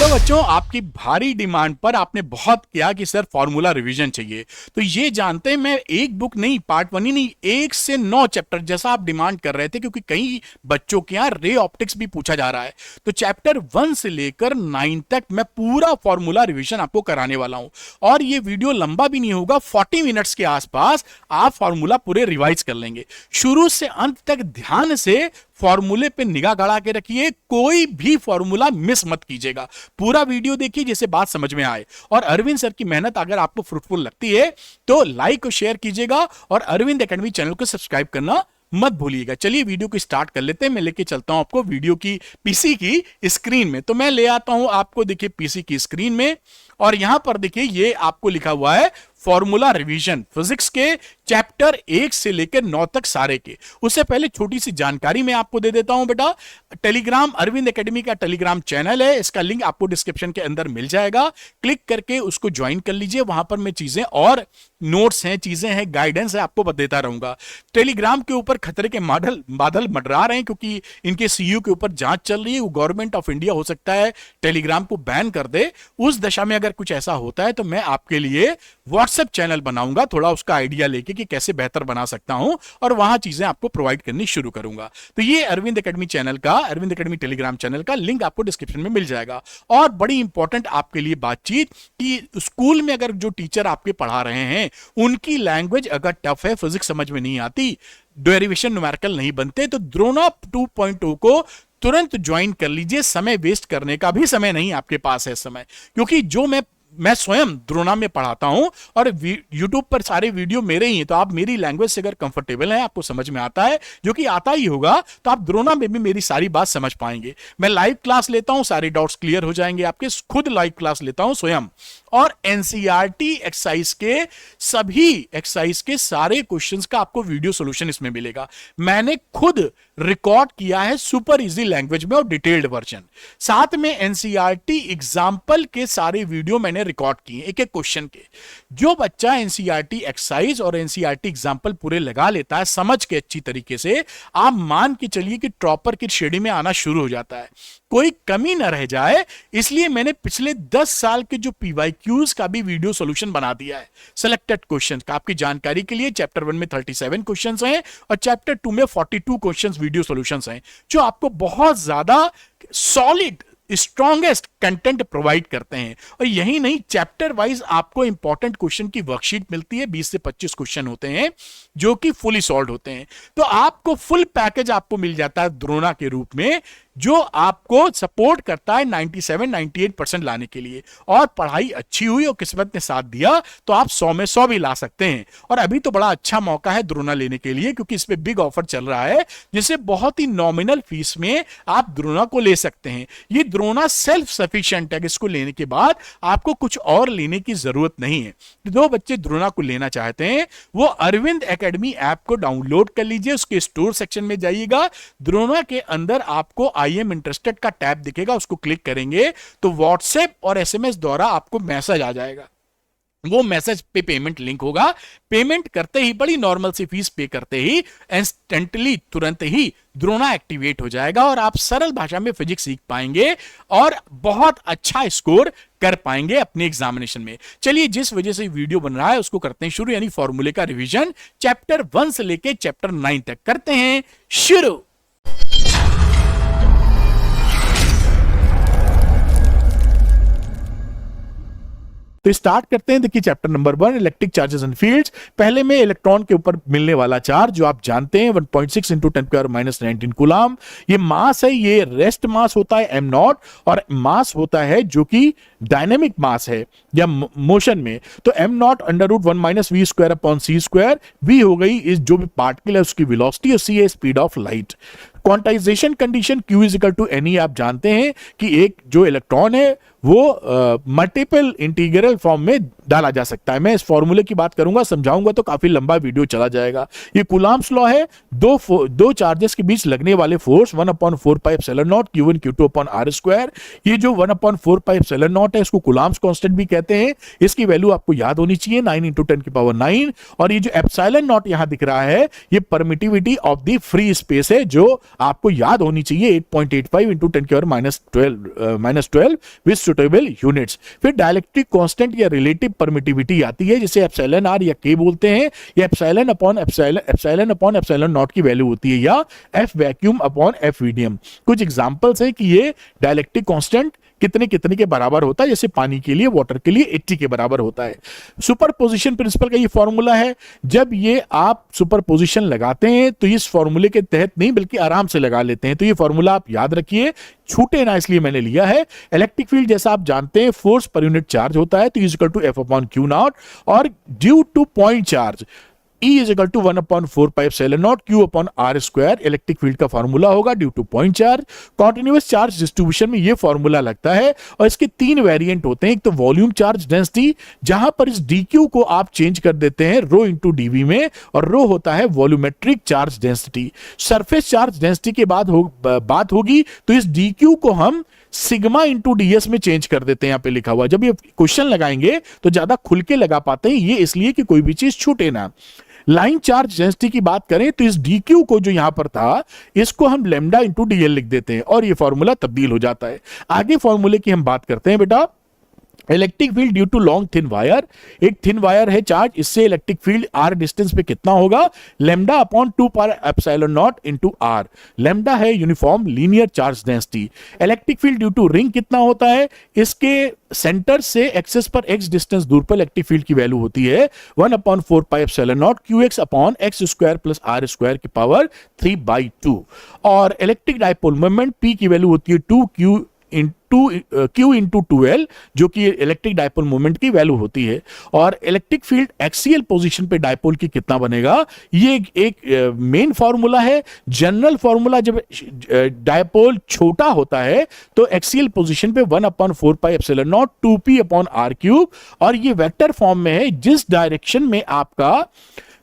Hello बच्चों, आपकी भारी डिमांड पर आपने बहुत किया कि सर फॉर्मूला रिवीजन चाहिए। तो ये जानते हैं मैं एक बुक नहीं, पार्ट 1 ही नहीं, 1 से 9 चैप्टर जैसा आप डिमांड कर रहे थे, क्योंकि कई बच्चों के यहाँ रे ऑप्टिक्स भी पूछा जा रहा है। तो चैप्टर 1 से लेकर 9 तक मैं पूरा फॉर्मूला रिवीजन आपको कराने वाला हूं। और ये वीडियो लंबा भी नहीं होगा, 40 मिनट्स के आसपास आप फॉर्मूला पूरे रिवाइज कर लेंगे। शुरू से अंत तक ध्यान से फॉर्मूले पे निगाह गड़ा के रखिए, कोई भी फॉर्मूला मिस मत कीजिएगा। पूरा वीडियो देखिए जिससे बात समझ में आए। और अरविंद सर की मेहनत अगर आपको फ्रूटफुल लगती है तो लाइक और शेयर कीजिएगा, और अरविंद एकेडमी चैनल को सब्सक्राइब करना मत भूलिएगा। चलिए वीडियो को स्टार्ट कर लेते हैं। मैं लेके चलता हूं आपको वीडियो की पीसी की स्क्रीन में। तो मैं ले आता हूं आपको, देखिए पीसी की स्क्रीन में, और यहां पर देखिए ये आपको लिखा हुआ है फॉर्मूला रिवीजन फिजिक्स के चैप्टर 1 से लेकर 9 तक सारे के। उससे पहले छोटी सी जानकारी मैं आपको दे देता हूं बेटा। टेलीग्राम, अरविंद एकेडमी का टेलीग्राम चैनल है, इसका लिंक आपको डिस्क्रिप्शन के अंदर मिल जाएगा। क्लिक करके उसको ज्वाइन कर लीजिए। वहां पर मैं चीजें और नोट्स हैं, चीजें हैं, गाइडेंस है, आपको देता रहूंगा। टेलीग्राम के ऊपर खतरे के बादल मंडरा रहे हैं, क्योंकि इनके सीईओ के ऊपर जांच चल रही है। वो गवर्नमेंट ऑफ इंडिया हो सकता है टेलीग्राम को बैन कर दे। उस दशा में अगर कुछ ऐसा होता है तो मैं आपके लिए व्हाट्सएप चैनल बनाऊंगा, थोड़ा उसका आइडिया लेके कि कैसे बेहतर बना सकता हूं, और वहां चीजें आपको प्रोवाइड करनी शुरू करूंगा। तो ये अरविंद एकेडमी चैनल का, अरविंद एकेडमी टेलीग्राम चैनल का लिंक आपको डिस्क्रिप्शन में मिल जाएगा। और बड़ी इंपॉर्टेंट आपके लिए बातचीत कि स्कूल में अगर जो टीचर आपके पढ़ा रहे हैं उनकी लैंग्वेज अगर टफ है, फिजिक्स समझ में नहीं आती, डेरिवेशन न्यूमेरिकल नहीं बनते, तो द्रोणा 2.0 को तुरंत ज्वाइन कर लीजिए। समय वेस्ट करने का भी समय नहीं आपके पास है समय, क्योंकि जो मैं स्वयं द्रोणा में पढ़ाता हूं और YouTube पर सारे वीडियो मेरे ही हैं। तो आप मेरी लैंग्वेज से अगर कंफर्टेबल हैं, आपको समझ में आता है, जो कि आता ही होगा, तो आप द्रोणा में भी मेरी सारी बात समझ पाएंगे। मैं लाइव क्लास लेता हूं, सारे डाउट्स क्लियर हो जाएंगे आपके। खुद लाइव क्लास लेता हूं स्वयं, और एनसीईआरटी एक्सरसाइज के सभी एक्सरसाइज के सारे क्वेश्चंस का आपको वीडियो सॉल्यूशन इसमें मिलेगा। मैंने खुद रिकॉर्ड किया है सुपर इजी लैंग्वेज में और डिटेल्ड वर्जन। साथ में एनसीईआरटी एग्जाम्पल के सारे वीडियो मैंने रिकॉर्ड किए एक एक क्वेश्चन के। जो बच्चा एनसीईआरटी एक्सरसाइज और एनसीईआरटी एग्जाम्पल पूरे लगा लेता है समझ के अच्छी तरीके से, आप मान के चलिए कि टॉपर की श्रेणी में आना शुरू हो जाता है, कोई कमी ना रह जाए। इसलिए मैंने पिछले 10 साल के जो पीवाईक्यूज का भी वीडियो सॉल्यूशन बना दिया है सिलेक्टेड क्वेश्चन का। आपकी जानकारी के लिए चैप्टर 1 में 37 क्वेश्चंस हैं और चैप्टर 2 में 42 क्वेश्चंस वीडियो सॉल्यूशंस हैं, जो आपको बहुत ज्यादा सॉलिड स्ट्रॉन्गेस्ट कंटेंट प्रोवाइड करते हैं। और यही नहीं, चैप्टर वाइज आपको इंपॉर्टेंट क्वेश्चन की वर्कशीट मिलती है। 20 से 25 क्वेश्चन होते हैं जो कि फुली सॉल्व होते हैं। तो आपको फुल पैकेज आपको मिल जाता है द्रोणा के रूप में, जो आपको सपोर्ट करता है 97-98% लाने के लिए। और पढ़ाई अच्छी हुई और किस्मत ने साथ दिया तो आप 100 में 100 भी ला सकते हैं। और अभी तो बड़ा अच्छा मौका है द्रोणा लेने के लिए, क्योंकि इस पे बिग ऑफर चल रहा है, जिससे बहुत ही नॉमिनल फीस में आप द्रोणा को ले सकते हैं। ये द्रोणा सेल्फ सफिशिएंट है, इसको लेने के बाद आपको कुछ और लेने की जरूरत नहीं है। जो बच्चे द्रोणा को लेना चाहते हैं वो अरविंद एकेडमी ऐप को डाउनलोड कर लीजिए, उसके स्टोर सेक्शन में जाइएगा, द्रोणा के अंदर आपको आई एम इंटरेस्टेड का टैब दिखेगा, उसको क्लिक करेंगे तो व्हाट्सएप और एसएमएस द्वारा आपको मैसेज आ जाएगा। वो मैसेज पे पेमेंट लिंक होगा। पेमेंट करते ही, बड़ी नॉर्मल सी फीस पे करते ही इंस्टेंटली तुरंत ही द्रोणा एक्टिवेट हो जाएगा और आप सरल भाषा में फिजिक्स सीख पाएंगे और बहुत अच्छा स्कोर कर पाएंगे अपने एग्जामिनेशन में। चलिए, जिस वजह से वीडियो बन रहा है उसको करते हैं शुरू, यानी फॉर्मूले का रिवीजन चैप्टर 1 से लेके चैप्टर 9 तक करते हैं शुरू। तो स्टार्ट करते हैं। देखिए chapter number 1, electric charges and fields. पहले में इलेक्ट्रॉन के ऊपर मिलने वाला चार्ज जो आप जानते हैं 1.6 × 10⁻⁻19 कूलम। ये मास है, ये रेस्ट मास होता है m0, और मास होता है जो कि डायनेमिक मास है या मोशन में। तो m0 √1 - v²/c², v हो गई इस जो भी पार्टिकल है उसकी वेलोसिटी, और c है speed of light. Quantization condition Q = NE आप जानते हैं कि एक जो इलेक्ट्रॉन है वो मल्टीपल इंटीग्रल फॉर्म में डाला जा सकता है। मैं इस फॉर्मूले की बात करूंगा, समझाऊंगा तो काफी लंबा वीडियो चला जाएगा। ये कूलम्ब्स लॉ है, दो चार्जेस के बीच लगने वाले फोर्स 1/4πε0 Q1 Q2/r²। ये जो 1/4πε0 है इसको कूलम्ब्स कांस्टेंट भी कहते हैं। इसकी वैल्यू आपको याद होनी चाहिए 9 × 10⁹ और ये जो एप्सिलॉन नॉट यहां दिख रहा है ये permittivity of the free space है जो आपको याद होनी चाहिए 8.85 इंटू 10⁻12 विद सुटेबल यूनिट्स। फिर डाइलेक्ट्रिक कांस्टेंट या रिलेटिव परमिटिविटी आती है, जिसे एप्सिलॉन आर या के बोलते हैं, या एप्सिलॉन अपॉन एप्सिलॉन नॉट की वैल्यू होती है, या F vacuum upon F medium. कुछ एग्जांपल्स है कि ये डाइलेक्ट्रिक कांस्टेंट कितने कितने के बराबर होता है, जैसे पानी के लिए, वाटर के लिए 80 के बराबर होता है। सुपरपोजिशन प्रिंसिपल का ये फॉर्मूला है, जब ये आप सुपरपोजिशन लगाते हैं तो इस फॉर्मूले के तहत नहीं बल्कि आराम से लगा लेते हैं, तो ये फॉर्मूला आप याद रखिए, छूटे ना, इसलिए मैंने लिया है। इलेक्ट्रिक फील्ड जैसा आप जानते हैं फोर्स पर यूनिट चार्ज होता है, तो is equal to F upon q not, और due to point charge E is equal to 1/4 pi epsilon naught Q upon R square electric field का फॉर्मूला होगा due to point charge. Continuous charge distribution में ये formula लगता है, और इसके तीन वेरिएंट होते हैं। एक तो वॉल्यूम चार्ज डेंसिटी, जहां पर इस dq को आप चेंज कर देते हैं रो इंटू dv में, और रो होता है volumetric charge density. Surface charge density के बाद बात होगी तो इस dq को हम सिग्मा इंटू ds में चेंज कर देते हैं, यहां पे लिखा हुआ। जब ये क्वेश्चन लगाएंगे तो ज्यादा खुल के लगा पाते हैं, ये इसलिए कि कोई भी चीज छूटे ना। लाइन चार्ज डेंसिटी की बात करें तो इस dq को जो यहां पर था, इसको हम लेमडा इंटू dl लिख देते हैं, और ये फॉर्मूला तब्दील हो जाता है। आगे फॉर्मूले की हम बात करते हैं बेटा। Electric field due to long thin wire, एक थिन वायर है चार्ज, इससे इलेक्ट्रिक फील्ड आर डिस्टेंस पे कितना होगा, lambda upon 2 pi epsilon naught into R. Lambda है uniform linear charge density. Electric field due to ring कितना होता है, इसके सेंटर से एक्सेस पर x डिस्टेंस दूर पर इलेक्ट्रिक फील्ड की वैल्यू होती है 1/4 pi epsilon naught q x upon x square plus r square की पावर 3/2। और इलेक्ट्रिक डाइपोल मोमेंट p की वैल्यू होती है 2q इंटू 2l, जो कि इलेक्ट्रिक डाइपोल मोमेंट की वैल्यू होती है। और इलेक्ट्रिक फील्ड एक्सियल पोजीशन पे डाइपोल की कितना बनेगा, ये एक मेन फॉर्मूला है। जनरल फॉर्मूला, जब डाइपोल छोटा होता है तो एक्सियल पोजीशन पे 1/4 pi epsilon naught 2p upon r cube, और ये वेक्टर फॉर्म में है। जिस डायरेक्शन में आपका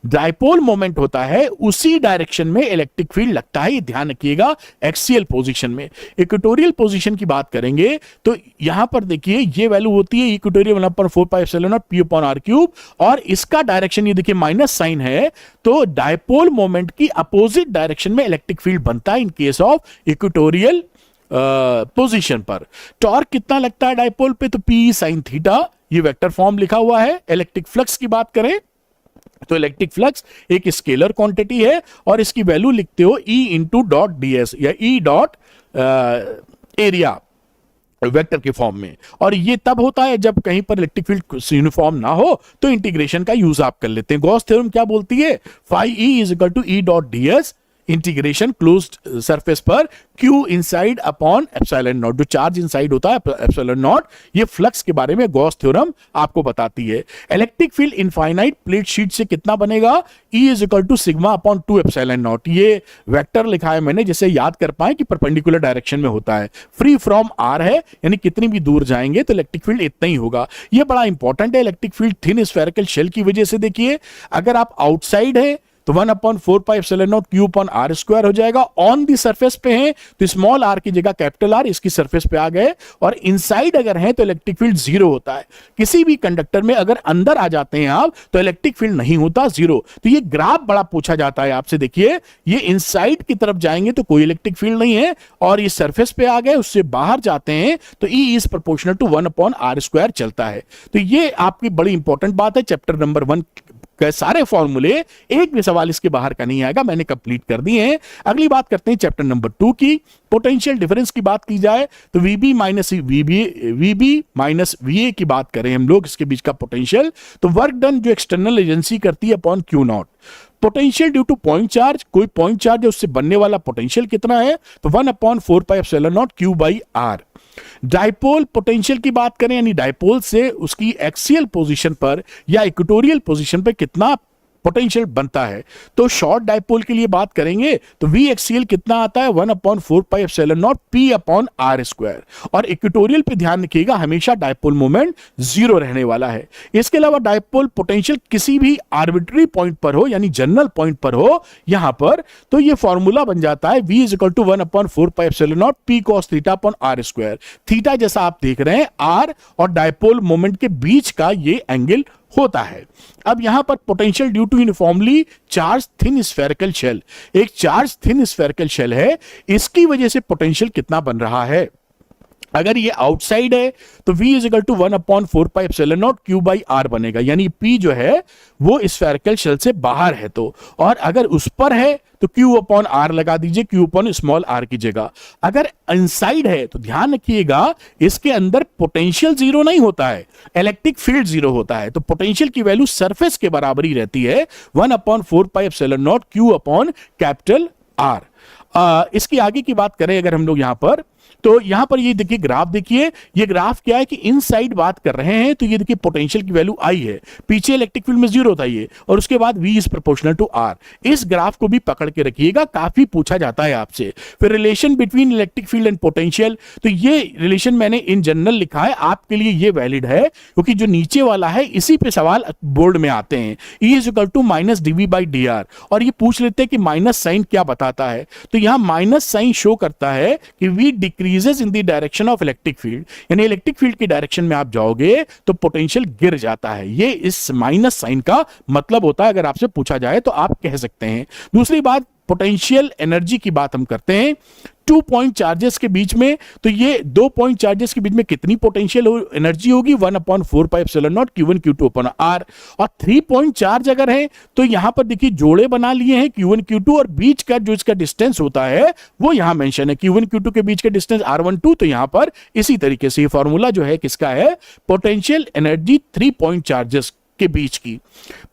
डाइपोल मोमेंट होता है उसी डायरेक्शन में इलेक्ट्रिक फील्ड लगता है, ये ध्यान रखिएगा एक्सियल पोजीशन में। इक्वेटोरियल पोजीशन की बात करेंगे तो यहां पर देखिए ये वैल्यू होती है equatorial 1/4 pi epsilon naught p upon r cube, और इसका डायरेक्शन ये देखिए माइनस साइन है, तो डाइपोल मोमेंट की अपोजिट डायरेक्शन में इलेक्ट्रिक फील्ड बनता है इन केस ऑफ इक्वेटोरियल पोजीशन पर। टॉर्क कितना लगता है डाइपोल पे, तो p sin थीटा, ये वेक्टर फॉर्म लिखा हुआ है। इलेक्ट्रिक फ्लक्स की बात करें तो इलेक्ट्रिक फ्लक्स एक स्केलर क्वांटिटी है, और इसकी वैल्यू लिखते हो E इंटू डॉट ds या E डॉट एरिया वेक्टर के फॉर्म में। और ये तब होता है जब कहीं पर इलेक्ट्रिक फील्ड यूनिफॉर्म ना हो, तो इंटीग्रेशन का यूज आप कर लेते हैं। गॉस थ्योरम क्या बोलती है, phi E is equal to E dot ds integration closed surface पर Q inside upon epsilon naught, जो चार्ज इनसाइड होता है एप्सिलॉन नॉट। ये फ्लक्स के बारे में गॉस थ्योरम आपको बताती है। Electric field infinite plate sheet से कितना बनेगा, E is equal to sigma upon 2 epsilon naught. ये वेक्टर लिखा है मैंने जिसे याद कर पाए कि परपेंडिकुलर डायरेक्शन में होता है, फ्री फ्रॉम R है, यानी कितनी भी दूर जाएंगे तो इलेक्ट्रिक फील्ड इतना ही होगा। ये बड़ा इंपॉर्टेंट है। Electric field thin spherical shell की वजह से देखिए, अगर आप आउटसाइड है तो 1/4 pi epsilon not q upon r square हो जाएगा। ऑन दी सरफेस पे हैं तो स्मॉल r की जगह कैपिटल R इसकी सरफेस पे आ गए, और इनसाइड अगर हैं तो इलेक्ट्रिक फील्ड जीरो होता है। किसी भी कंडक्टर में अगर अंदर आ जाते हैं आप तो इलेक्ट्रिक फील्ड नहीं होता, जीरो। तो ये ग्राफ बड़ा पूछा जाता है आपसे, देखिए ये इनसाइड की तरफ जाएंगे तो कोई इलेक्ट्रिक फील्ड नहीं है, और ये सरफेस पे आ गए उससे बाहर जाते हैं तो E is proportional to 1/r square चलता है। तो ये आपकी बड़ी इंपॉर्टेंट बात है। चैप्टर नंबर 1 के सारे फॉर्मूले, एक भी सवाल इसके बाहर का नहीं आएगा, मैंने कंप्लीट कर दिए हैं। अगली बात करते हैं चैप्टर नंबर 2 की। पोटेंशियल डिफरेंस की बात की जाए तो VB माइनस VA की बात करें हम लोग, इसके बीच का पोटेंशियल, तो वर्क डन जो एक्सटर्नल एजेंसी करती है upon Q not. Potential due to point charge, कोई पॉइंट चार्ज है उससे बनने वाला पोटेंशियल कितना है, तो 1/4 pi epsilon not Q by R। Dipole potential की बात करें, यानी डाइपोल से उसकी एक्सियल पोजीशन पर या इक्वेटोरियल पोजीशन पर कितना पोटेंशियल बनता है। तो शॉर्ट डाइपोल के लिए बात करेंगे तो V एक्सियल कितना आता है, 1/4 pi epsilon naught P upon R square. और इक्वेटोरियल पे ध्यान रखिएगा, हमेशा डाइपोल मोमेंट जीरो रहने वाला है। इसके अलावा डाइपोल पोटेंशियल किसी भी आर्बिट्री पॉइंट पर हो, यानी जनरल पॉइंट पर हो यहां पर, तो ये फॉर्मूला बन जाता है V is equal to 1/4 pi epsilon naught P cos theta upon R square. Theta जैसा आप देख रहे हैं R और डाइपोल मोमेंट के बीच का ये एंगल होता है। अब यहां पर potential due to uniformly charge thin spherical shell, एक चार्ज थिन स्फेरिकल शेल है, इसकी वजह से पोटेंशियल कितना बन रहा है। अगर ये आउटसाइड है तो V is equal to 1/4πε0 Q by R बनेगा, यानी P जो है वो स्फेरिकल शेल से बाहर है तो, और अगर उस पर है तो Q अपॉन R लगा दीजिए, Q अपॉन स्मॉल r की जगह। अगर इनसाइड है तो ध्यान रखिएगा इसके अंदर पोटेंशियल जीरो नहीं होता है, इलेक्ट्रिक फील्ड जीरो होता है, तो पोटेंशियल की वैल्यू सरफेस के बराबर ही रहती है 1/4πε0 Q अपॉन कैपिटल R। इसकी आगे की बात करें अगर हम लोग यहां पर, तो यहां पर ये देखिए ग्राफ, देखिए ये ग्राफ क्या है कि इनसाइड बात कर रहे हैं, तो ये देखिए पोटेंशियल की वैल्यू आई है, पीछे इलेक्ट्रिक फील्ड में जीरो था ये, और उसके बाद V is proportional to R। इस ग्राफ को भी पकड़ के रखिएगा, काफी पूछा जाता है आपसे। फिर relation between electric field and potential, तो ये रिलेशन मैंने इन जनरल लिखा है, आपके लिए ये वैलिड है, क्योंकि जो नीचे वाला है इसी पे सवाल बोर्ड में आते हैं। E is equal to minus dV/dr, और ये पूछ लेते हैं कि माइनस साइन क्या बताता है, तो यहां माइनस साइन शो करता है कि V decreases in the direction of electric field, यानी इलेक्ट्रिक फील्ड की डायरेक्शन में आप जाओगे तो पोटेंशियल गिर जाता है। ये इस माइनस साइन का मतलब होता है, अगर आपसे पूछा जाए तो आप कह सकते हैं। दूसरी बात, पोटेंशियल एनर्जी की बात हम करते हैं 2 पॉइंट चार्जेस के बीच में, तो ये 2 पॉइंट चार्जेस के बीच में कितनी पोटेंशियल एनर्जी होगी, 1/4πε0 Q1 Q2 अपॉन R। और 3 पॉइंट चार्ज अगर है तो यहां पर देखिए जोड़े बना लिए हैं Q1 Q2, और बीच का जो इसका डिस्टेंस होता है वो यहां मेंशन है, Q1 Q2 के बीच का डिस्टेंस R12, तो यहां पर इसी तरीके से ये फॉर्मूला जो है किसका है, पोटेंशियल एनर्जी 3 पॉइंट चार्जेस के बीच की।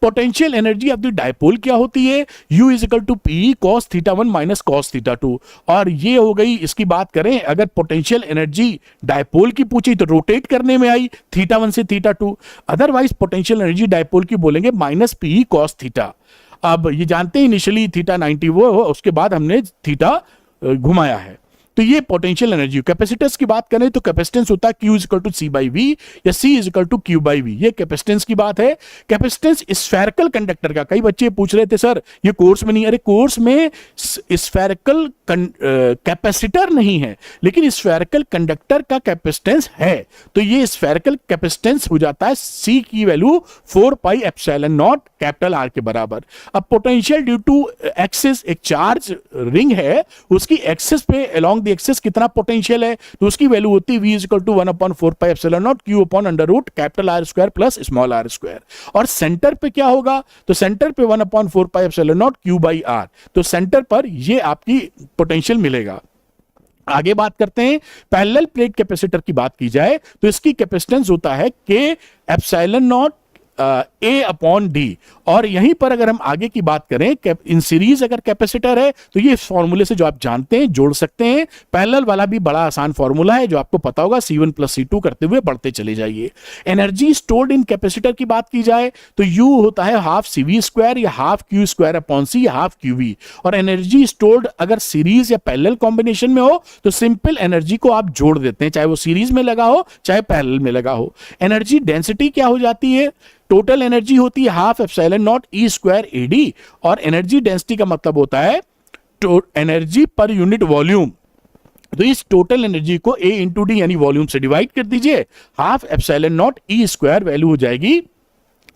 Potential energy of the dipole क्या होती है, U is equal to P cos θ1 minus cos θ2, और ये हो गई इसकी बात करें, अगर पोटेंशियल एनर्जी डायपोल की पूछी तो रोटेट करने में आई θ1 से θ2, अदरवाइज पोटेंशियल एनर्जी डायपोल की बोलेंगे माइनस P cos θ। अब ये जानते हैं इनिशियली θ90 वो, उसके बाद हमने थीटा घुमाया है, तो ये पोटेंशियल एनर्जी। कैपेसिटेंस की बात करें तो कैपेसिटेंस होता है Q is equal to C/V या C is equal to Q/V, ये कैपेसिटेंस की बात है। कैपेसिटेंस स्फेरिकल कंडक्टर का, कई बच्चे पूछ रहे थे सर ये कोर्स में नहीं, अरे कोर्स में स्फेरिकल कैपेसिटर नहीं है, लेकिन स्फेरिकल कंडक्टर का कैपेसिटेंस है, तो ये स्फेरिकल कैपेसिटेंस हो जाता है C की वैल्यू 4πε0 कैपिटल R के बराबर। अब पोटेंशियल ड्यू टू एक्सिस, एक चार्ज रिंग है उसकी एक्सिस पे अलोंग द एक्सिस कितना पोटेंशियल है, तो उसकी वैल्यू होती है V is equal to 1/4πε0 Q upon under root capital R square plus small r square. और सेंटर पे क्या होगा, तो सेंटर पे 1/4πε0 Q बाई R, तो सेंटर पर ये आपकी पोटेंशियल मिलेगा। आगे बात करते हैं, पैरेलल प्लेट कैपेसिटर की बात की जाए तो इसकी कैपेसिटेंस होता है K epsilon naught A upon D, और यहीं पर अगर हम आगे की बात करें, इन सीरीज अगर कैपेसिटर है तो ये फॉर्मूले से जो आप जानते हैं जोड़ सकते हैं। पैरेलल वाला भी बड़ा आसान फॉर्मूला है जो आपको पता होगा, C1 प्लस C2 करते हुए बढ़ते चले जाइए। एनर्जी स्टोर्ड इन कैपेसिटर की बात की जाए तो U होता है हाफ CV स्क्वायर या half Q square upon C या हाफ QV, और एनर्जी स्टोर्ड अगर सीरीज या पैरेलल कॉम्बिनेशन में हो तो सिंपल एनर्जी को आप जोड़ देते हैं, चाहे वो सीरीज में लगा हो चाहे पैरेलल में लगा हो। एनर्जी डेंसिटी क्या हो जाती है, टोटल एनर्जी होती है half epsilon not E square AD, और एनर्जी डेंसिटी का मतलब होता है एनर्जी पर यूनिट वॉल्यूम, तो इस टोटल एनर्जी को A इंटू D यानी वॉल्यूम से डिवाइड कर दीजिए, half epsilon not E square value हो जाएगी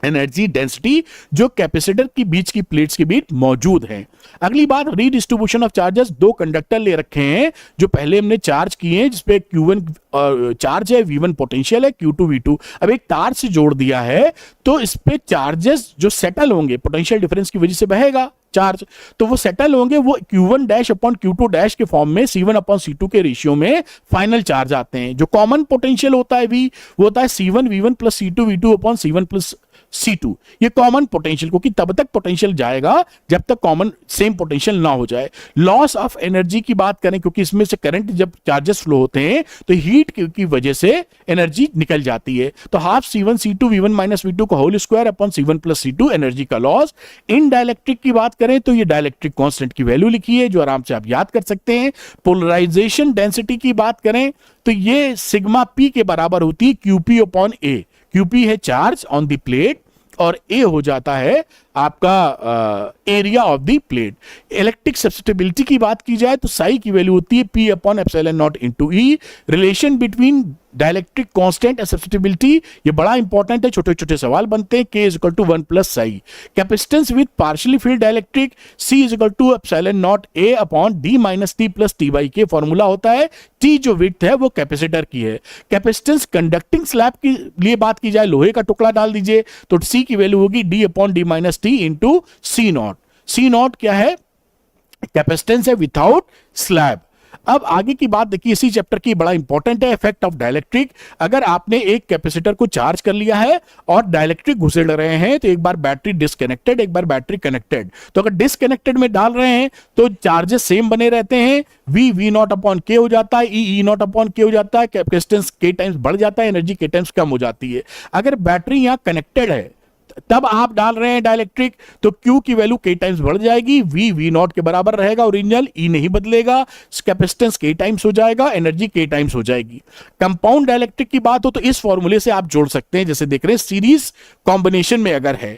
एनर्जी डेंसिटी जो कैपेसिटर की बीच की प्लेट्स के बीच मौजूद है। अगली बात, रीडिस्ट्रीब्यूशन ऑफ चार्जेस, दो कंडक्टर ले रखे हैं जो पहले हमने चार्ज किए हैं, जिसपे Q1 चार्ज है, V1 पोटेंशियल है, Q2 V2, अब एक तार से जोड़ दिया है तो इस पे चार्जेस जो सेटल होंगे पोटेंशियल डिफरेंस की वजह से बहेगा चार्ज, तो वो सेटल होंगे, वो Q1 dash upon Q2 dash के फॉर्म में C1 अपॉन C2 के रेशियो में फाइनल चार्ज आते हैं। जो कॉमन पोटेंशियल होता है V, वो होता है C1 V1 plus C2 V2 upon C1 plus C2, ये कॉमन पोटेंशियल, क्योंकि तब तक पोटेंशियल जाएगा जब तक कॉमन सेम पोटेंशियल ना हो जाए। लॉस ऑफ एनर्जी की बात करें, क्योंकि इसमें से करंट जब चार्जेस फ्लो होते हैं तो हीट की वजह से एनर्जी निकल जाती है, तो half C1 C2 V1 minus V2 का whole square upon C1 plus C2 energy का लॉस। इन डाइलेक्ट्रिक की बात करें तो ये डाइलेक्ट्रिक कांस्टेंट की वैल्यू लिखी है जो आराम से आप याद कर सकते हैं। पोलराइजेशन डेंसिटी की बात करें तो ये सिग्मा P के बराबर होती है QP अपॉन A, QP है चार्ज ऑन द प्लेट और A हो जाता है आपका area of the plate. Electric susceptibility की बात की जाए तो साई की वैल्यू होती है P upon epsilon naught into E। Relation between dielectric constant and susceptibility, ये बड़ा इंपॉर्टेंट है, छोटे छोटे सवाल बनते हैं। K is equal to 1 plus psi. Capacitance with partially field dielectric, C is equal to epsilon naught A upon D minus T plus T by K formula होता है। T जो विड्थ है वो कैपेसिटर की है। कैपेसिटेंस कंडक्टिंग स्लैब के लिए बात की जाए, लोहे का टुकड़ा डाल दीजिए तो C की वैल्यू होगी D upon D minus T into C not. C not क्या है? कैपेसिटेंस है विथआउट स्लैब। अब आगे की बात देखिए, इसी चैप्टर की बड़ा इंपॉर्टेंट है, इफेक्ट ऑफ डाइलेक्ट्रिक। अगर आपने एक कैपेसिटर को चार्ज कर लिया है और डाइलेक्ट्रिक घुसेड़ रहे हैं, तो एक बार बैटरी डिस्कनेक्टेड, एक बार बैटरी कनेक्टेड। तो अगर डिस्कनेक्टेड में डाल रहे हैं तो चार्जेस सेम बने रहते हैं, V नॉट अपॉन के हो जाता है, E नॉट अपॉन के हो जाता है, कैपेसिटेंस के टाइम्स बढ़ जाता है, एनर्जी के टाइम्स कम हो जाती है। अगर बैटरी यहां कनेक्टेड है तब आप डाल रहे हैं डाइलेक्ट्रिक, तो Q की वैल्यू K टाइम्स बढ़ जाएगी, V नॉट के बराबर रहेगा ओरिजिनल, E नहीं बदलेगा, कैपेसिटेंस K टाइम्स हो जाएगा, एनर्जी K टाइम्स हो जाएगी। कंपाउंड डाइलेक्ट्रिक की बात हो तो इस फॉर्मूले से आप जोड़ सकते हैं, जैसे देख रहे हैं सीरीज कॉम्बिनेशन में अगर है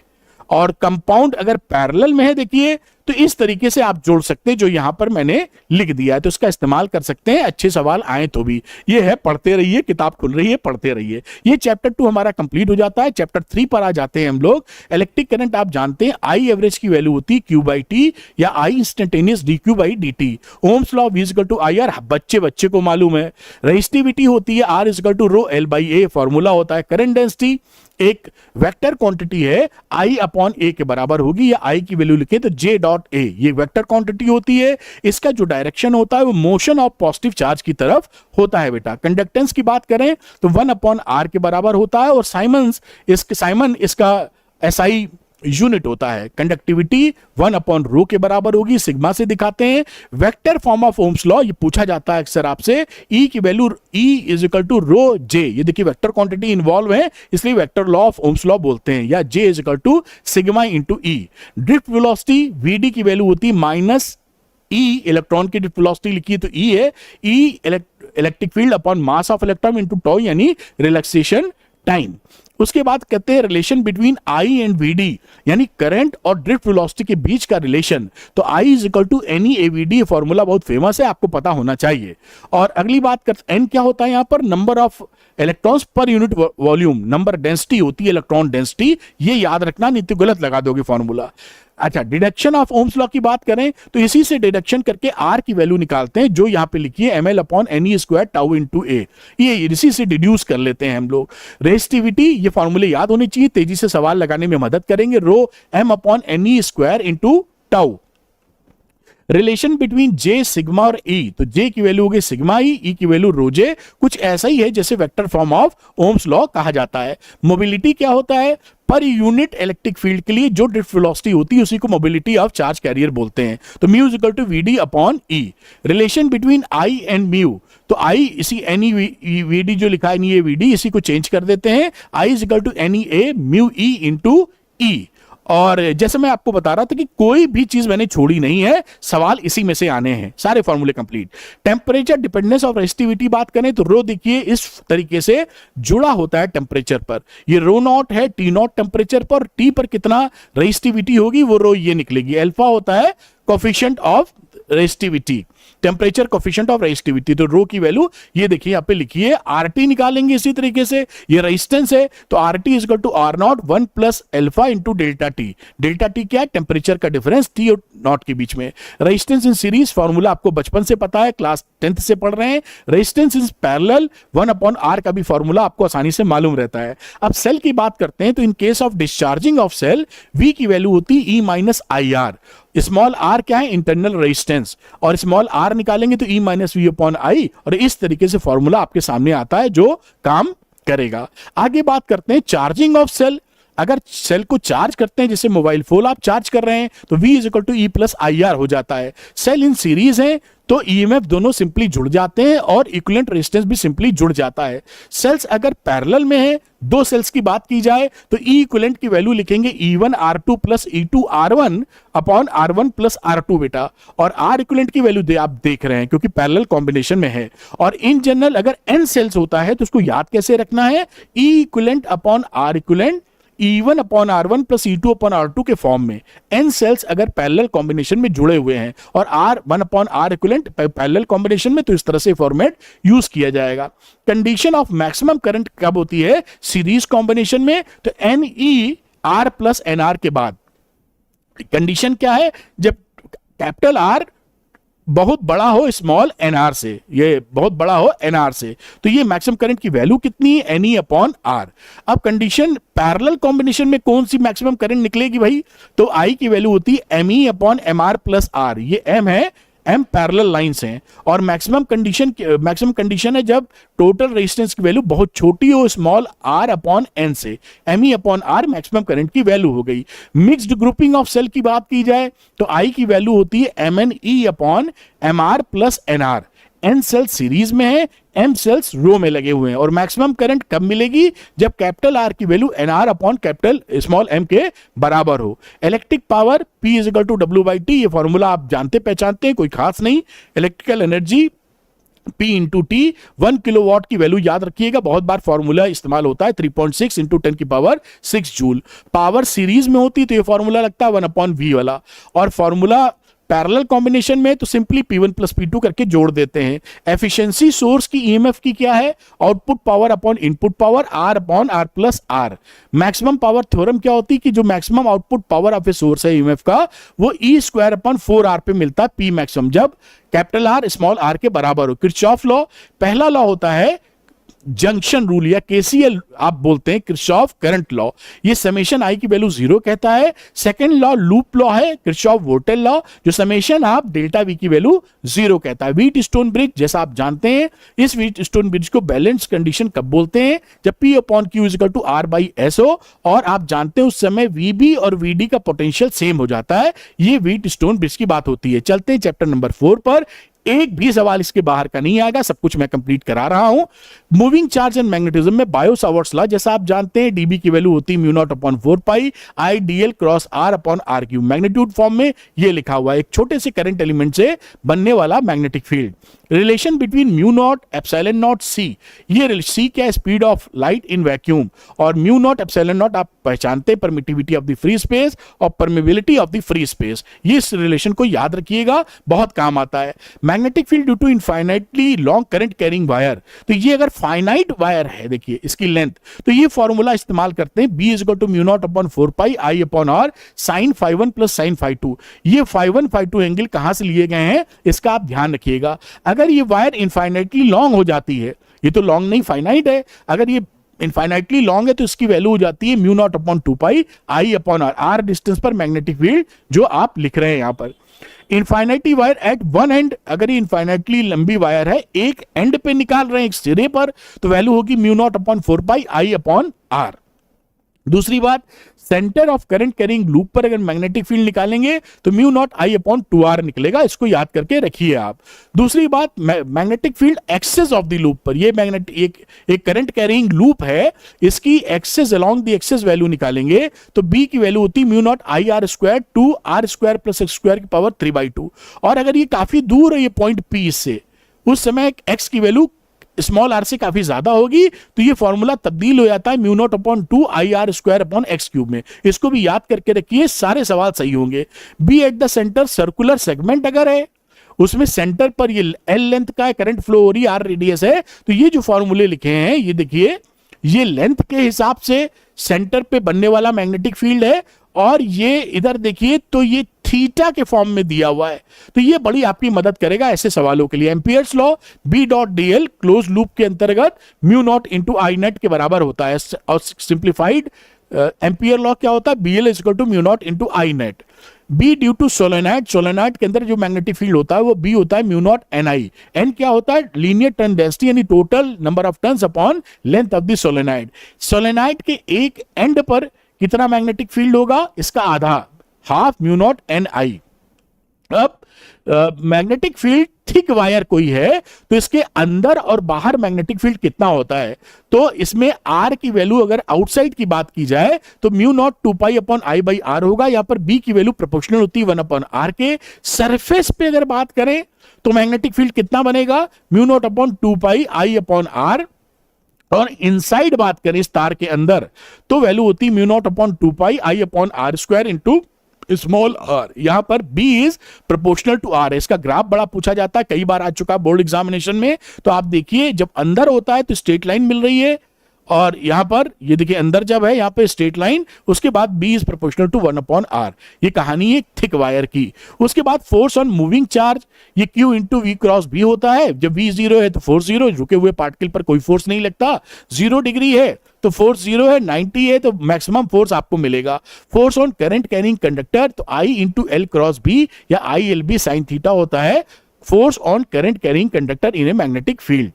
और कंपाउंड अगर पैरेलल में है, देखिए तो इस तरीके से आप जोड़ सकते हैं जो यहां पर मैंने लिख दिया है, तो इसका इस्तेमाल कर सकते हैं, अच्छे सवाल आए तो भी। ये है, पढ़ते रहिए, किताब खुल रही है, पढ़ते रहिए। ये चैप्टर 2 हमारा कंप्लीट हो जाता है। चैप्टर 3 पर आ जाते हैं हम लोग। इलेक्ट्रिक करंट आप जानते हैं आई एवरेज की वैल्यू होती है Q बाई टी या I instantaneous DQ by DT। Ohm's law V equal to IR, बच्चे को मालूम है। रेजिस्टिविटी होती है R equal to rho L by A, formula होता है। करंट डेंसिटी एक वेक्टर क्वांटिटी है, I अपॉन A के बराबर होगी, या I की वैल्यू लिखे तो J डॉट A, ये वेक्टर क्वांटिटी होती है। इसका जो डायरेक्शन होता है वो मोशन ऑफ पॉजिटिव चार्ज की तरफ होता है बेटा। कंडक्टेंस की बात करें तो 1 अपॉन R के बराबर होता है, और साइमन इसका SI यूनिट होता है। कंडक्टिविटी 1 अपॉन रो के बराबर होगी, सिग्मा से दिखाते हैं। Vector form of Ohm's law, ये पूछा जाता है अक्सर आपसे, E की वैल्यू E is equal to rho J, ये देखिए वेक्टर क्वांटिटी इन्वॉल्व है इसलिए vector law of Ohm's law बोलते हैं, या J is equal to sigma into E। Drift velocity VD की वैल्यू होती है माइनस E, इलेक्ट्रॉन की ड्रिफ्ट वेलोसिटी लिखी है तो E है, E electric field upon mass of electron into tau, यानी रिलैक्सेशन टाइम। उसके बाद कहते हैं relation between I and VD, यानी करंट और ड्रिफ्ट वेलोसिटी के बीच का रिलेशन। तो I is equal to n e AVD, formula बहुत फेमस है, आपको पता होना चाहिए। और अगली बात करते N क्या होता है यहां पर? Number of electrons per unit volume, number density होती है इलेक्ट्रॉन डेंसिटी, ये याद रखना, नहीं तो गलत लगा दोगे फॉर्मूला। अच्छा, डिडक्शन ऑफ ओम्स लॉ की बात करें तो इसी से डिडक्शन करके R की वैल्यू निकालते हैं, जो यहां पे लिखी है ml upon NE square tau into A, ये इसी से डिड्यूस कर लेते हैं हम लोग। रेजिस्टिविटी, ये फॉर्मूले याद होने चाहिए, तेजी से सवाल लगाने में मदद करेंगे। रो M upon NE square into tau. Relation between J sigma और E, तो J की वैल्यू होगी सिग्मा E की वैल्यू रो J, कुछ ऐसा ही है जैसे vector form of Ohm's law कहा जाता है। मोबिलिटी क्या होता है? पर यूनिट इलेक्ट्रिक फील्ड के लिए जो ड्रिफ्ट वेलोसिटी होती है उसी को मोबिलिटी ऑफ चार्ज कैरियर बोलते हैं। तो mu is equal to VD upon E। Relation between I and mu, तो I इसी NE जो लिखा है NE इसी को चेंज कर देते हैं, I is equal to NEA mu E into E। और जैसे मैं आपको बता रहा था कि कोई भी चीज मैंने छोड़ी नहीं है, सवाल इसी में से आने हैं, सारे फॉर्मूले complete. Temperature dependence of resistivity बात करें तो रो देखिए इस तरीके से जुड़ा होता है टेम्परेचर पर। ये रो नॉट है T नॉट टेम्परेचर पर, T पर कितना रेजिस्टिविटी होगी वो रो ये निकलेगी। अल्फा होता है coefficient of resistivity, temperature coefficient of resistivity, तो रो की वैल्यू ये देखिए यहां पे लिखी है। RT निकालेंगे इसी तरीके से, ये रेजिस्टेंस है तो RT is equal to R naught 1 plus alpha into delta T। Delta T क्या है? टेम्परेचर का डिफरेंस T और नॉट के बीच में। रेजिस्टेंस इन सीरीज, फॉर्मूला आपको बचपन से पता है, क्लास 10th से पढ़ रहे हैं। Resistance in parallel 1 upon R का भी फॉर्मूला आपको आसानी से मालूम रहता है। अब सेल की बात करते हैं तो in case of discharging of cell V की वैल्यू होती है E minus IR। Small r क्या है? इंटरनल रेजिस्टेंस, और स्मॉल r निकालेंगे तो E minus V upon I, और इस तरीके से फॉर्मूला आपके सामने आता है जो काम करेगा। आगे बात करते हैं चार्जिंग ऑफ सेल। अगर सेल को चार्ज करते हैं, जैसे मोबाइल फोन आप चार्ज कर रहे हैं, तो V is equal to E plus IR हो जाता है। सेल इन सीरीज है तो EMF दोनों सिंपली जुड़ जाते हैं और इक्विवेलेंट रेजिस्टेंस भी सिंपली जुड़ जाता है। सेल्स अगर पैरेलल में है, दो सेल्स की बात की जाए तो E इक्विवेलेंट की वैल्यू लिखेंगे E1 R2 plus E2 R1 upon R1 plus R2 बेटा, और R इक्विवेलेंट की वैल्यू आप देख रहे हैं क्योंकि पैरेलल कॉम्बिनेशन में है। और इन जनरल अगर N सेल्स होता है तो उसको याद कैसे रखना है? E equivalent upon R equivalent E1 upon R1 plus E2 upon R2 के फॉर्म में n सेल्स अगर पैरेलल कॉम्बिनेशन में जुड़े हुए हैं और R1 upon R equivalent parallel combination में, तो इस तरह से फॉर्मेट यूज किया जाएगा। कंडीशन ऑफ मैक्सिमम करंट कब होती है? सीरीज कॉम्बिनेशन में, तो NER प्लस NR के बाद। कंडीशन क्या है? जब कैपिटल R बहुत बड़ा हो स्मॉल nr से, ये बहुत बड़ा हो nr से, तो ये मैक्सिमम करंट की वैल्यू कितनी है? Ne upon R। अब कंडीशन पैरेलल कॉम्बिनेशन में कौन सी मैक्सिमम करंट निकलेगी भाई? तो I की वैल्यू होती है Me upon Mr plus R। ये M है, M पैरेलल लाइंस हैं, और मैक्सिमम कंडीशन है जब टोटल रेजिस्टेंस की वैल्यू बहुत छोटी हो स्मॉल r अपॉन n से। Me upon R maximum current की वैल्यू हो गई। मिक्स्ड ग्रुपिंग ऑफ सेल की बात की जाए तो I की वैल्यू होती है MnE upon Mr plus NR। n cells series में है, m सेल्स रो में लगे हुए हैं, और मैक्सिमम करंट कब मिलेगी? जब कैपिटल R की value nr upon capital small m के बराबर हो। Electric power P is equal to W/T, ये फॉर्मूला आप जानते पहचानते हैं, कोई खास नहीं। Electrical energy P into T, 1 kilowatt की वैल्यू याद रखिएगा, बहुत बार फॉर्मूला इस्तेमाल होता है, 3.6 इंटू 10 की पावर 6 जूल। पावर सीरीज में होती तो ये फॉर्मूला लगता है 1/V वाला, और फॉर्मूला पैरेलल कॉम्बिनेशन में तो सिंपली P1 प्लस P2 करके जोड़ देते हैं। एफिशिएंसी सोर्स की ईएमएफ की क्या है? Output power upon input power, R upon R plus R। Maximum power theorem क्या होती है कि जो maximum output power of a source है ईएमएफ का, वो E स्क्वायर अपॉन 4R पे मिलता है P मैक्सिमम, जब कैपिटल R स्मॉल r के बराबर हो। किरचॉफ लॉ, पहला लॉ होता है जंक्शन रूल या केसीएल आप बोलते हैं, किरचॉफ करंट लॉ, ये समेशन आई की वैल्यू 0 कहता है। सेकंड लॉ लूप लॉ है, किरचॉफ वोल्टेज लॉ, जो समेशन आप डेल्टा वी की वैल्यू 0 कहता है। व्हीट स्टोन ब्रिज, जैसा आप जानते हैं, इस व्हीट स्टोन ब्रिज को बैलेंस कंडीशन कब बोलते हैं? जब P upon Q is equal to R by S हो, और आप जानते हैं उस समय VB और VD का पोटेंशियल सेम हो जाता है। ये व्हीट स्टोन ब्रिज की बात होती है। चलते हैं चैप्टर नंबर 4 पर। एक भी सवाल इसके बाहर का नहीं आएगा, सब कुछ मैं कंप्लीट करा रहा हूं। मूविंग चार्ज एंड मैग्नेटिज्म में बायो-सावर्ट्स लॉ, जैसा आप जानते हैं, डीबी की वैल्यू होती है mu naught upon 4 pi I dl cross r upon r cube. Magnitude form में ये लिखा हुआ है, एक छोटे से करंट एलिमेंट से बनने वाला magnetic field. Relation between mu naught epsilon naught C, ये सी क्या है? Speed of light in vacuum, और म्यू नॉट एप्सिलॉन नॉट आप पहचानते हैं, permittivity of the free space और permeability of the free space. ये इस रिलेशन को याद रखिएगा, बहुत काम आता है। Magnetic field due to infinitely long current carrying wire, तो ये अगर फाइनाइट वायर है, देखिए इसकी लेंथ, तो ये फॉर्मूला इस्तेमाल करते हैं, B is equal to mu naught upon 4 pi I upon r sine phi 1 plus sine phi 2। ये फाई 1 फाई 2 एंगल कहां से लिए गए हैं, इसका आप ध्यान रखिएगा। अगर ये वायर इनफाइनाइटली लॉन्ग हो जाती है, ये तो लॉन्ग नहीं फाइनाइट है, अगर ये इनफाइनाइटली लॉन्ग है तो इसकी वैल्यू हो जाती है mu naught upon 2 pi I upon r, r distance पर मैग्नेटिक फील्ड जो आप लिख रहे हैं यहां पर। Infinitely wire at one end, अगर ये इनफाइनाइटली लंबी वायर है, एक एंड पे निकाल रहे हैं, एक सिरे पर, तो वैल्यू होगी mu naught upon 4 pi I upon r. दूसरी बात, centre of current carrying loop पर अगर मैग्नेटिक फील्ड निकालेंगे तो म्यू नॉट आई अपॉन 2r निकलेगा, इसको याद करके रखिए आप। दूसरी बात, magnetic field axis of the loop पर, ये मैग्नेटिक एक करंट कैरिंग लूप है, इसकी axis along the axis value निकालेंगे तो b की वैल्यू होती है mu naught I r square 2r square plus x square की पावर 3/2। और अगर ये काफी दूर है ये पॉइंट p से, उस समय x की वैल्यू स्मॉल r से काफी ज्यादा होगी, तो ये फॉर्मूला तब्दील हो जाता है म्यू नॉट अपॉन 2 आई r square upon x cube में। इसको भी याद करके रखिए, सारे सवाल सही होंगे। B at the centre circular segment अगर है, उसमें सेंटर पर ये एल लेंथ का करंट फ्लो हो रही है, आर रेडियस है, तो ये जो फॉर्मूले लिखे हैं, ये देखिए, ये लेंथ के हिसाब से सेंटर पे बनने वाला मैग्नेटिक फील्ड है, और ये इधर देखिए तो ये थीटा के फॉर्म में दिया हुआ है, तो ये बड़ी आपकी मदद करेगा ऐसे सवालों के लिए। Ampere's law, B dot d l close loop के अंतर्गत mu naught into I net के बराबर होता है, और सिंप्लीफाइड एम्पियर लॉ क्या होता है? B L equal to mu naught into I net. B due to solenoid, solenoid के अंदर जो मैग्नेटिक फील्ड होता है वो बी होता है mu naught n I. N क्या होता है? लीनियर टर्न डेंसिटी, यानी total number of turns upon length of the solenoid. Solenoid के एक एंड पर कितना मैग्नेटिक फील्ड होगा? इसका आधा, हाफ म्यू नॉट एन आई। अब मैग्नेटिक फील्ड थिक वायर कोई है तो इसके अंदर और बाहर मैग्नेटिक फील्ड कितना होता है? तो इसमें आर की वैल्यू अगर आउटसाइड की बात की जाए तो mu naught 2 pi upon I by R होगा। यहां पर बी की वैल्यू प्रोपोर्शनल होती है 1 अपॉन आर के। सरफेस पे अगर बात करें तो मैग्नेटिक फील्ड कितना बनेगा? Mu naught upon 2 pi I upon R, और इनसाइड बात करें इस तार के अंदर तो वैल्यू होती है mu naught upon 2 pi I upon R square into small R. यहां पर B is proportional to R है। इसका ग्राफ बड़ा पूछा जाता है, कई बार आ चुका बोर्ड एग्जामिनेशन में। तो आप देखिए जब अंदर होता है तो स्ट्रेट लाइन मिल रही है, और यहां पर ये देखिए अंदर जब है यहां पे स्ट्रेट लाइन, उसके बाद B is proportional to 1 upon R। ये कहानी है थिक वायर की। उसके बाद फोर्स ऑन मूविंग चार्ज, ये Q into V cross B होता है। जब V 0 है तो फोर्स 0, रुके हुए पार्टिकल पर कोई फोर्स नहीं लगता। 0 डिग्री है तो फोर्स 0 है, 90 है तो मैक्सिमम फोर्स आपको मिलेगा। Force on current carrying conductor तो I into L cross B या ILB साइन थीटा होता है force on current carrying conductor in a magnetic field.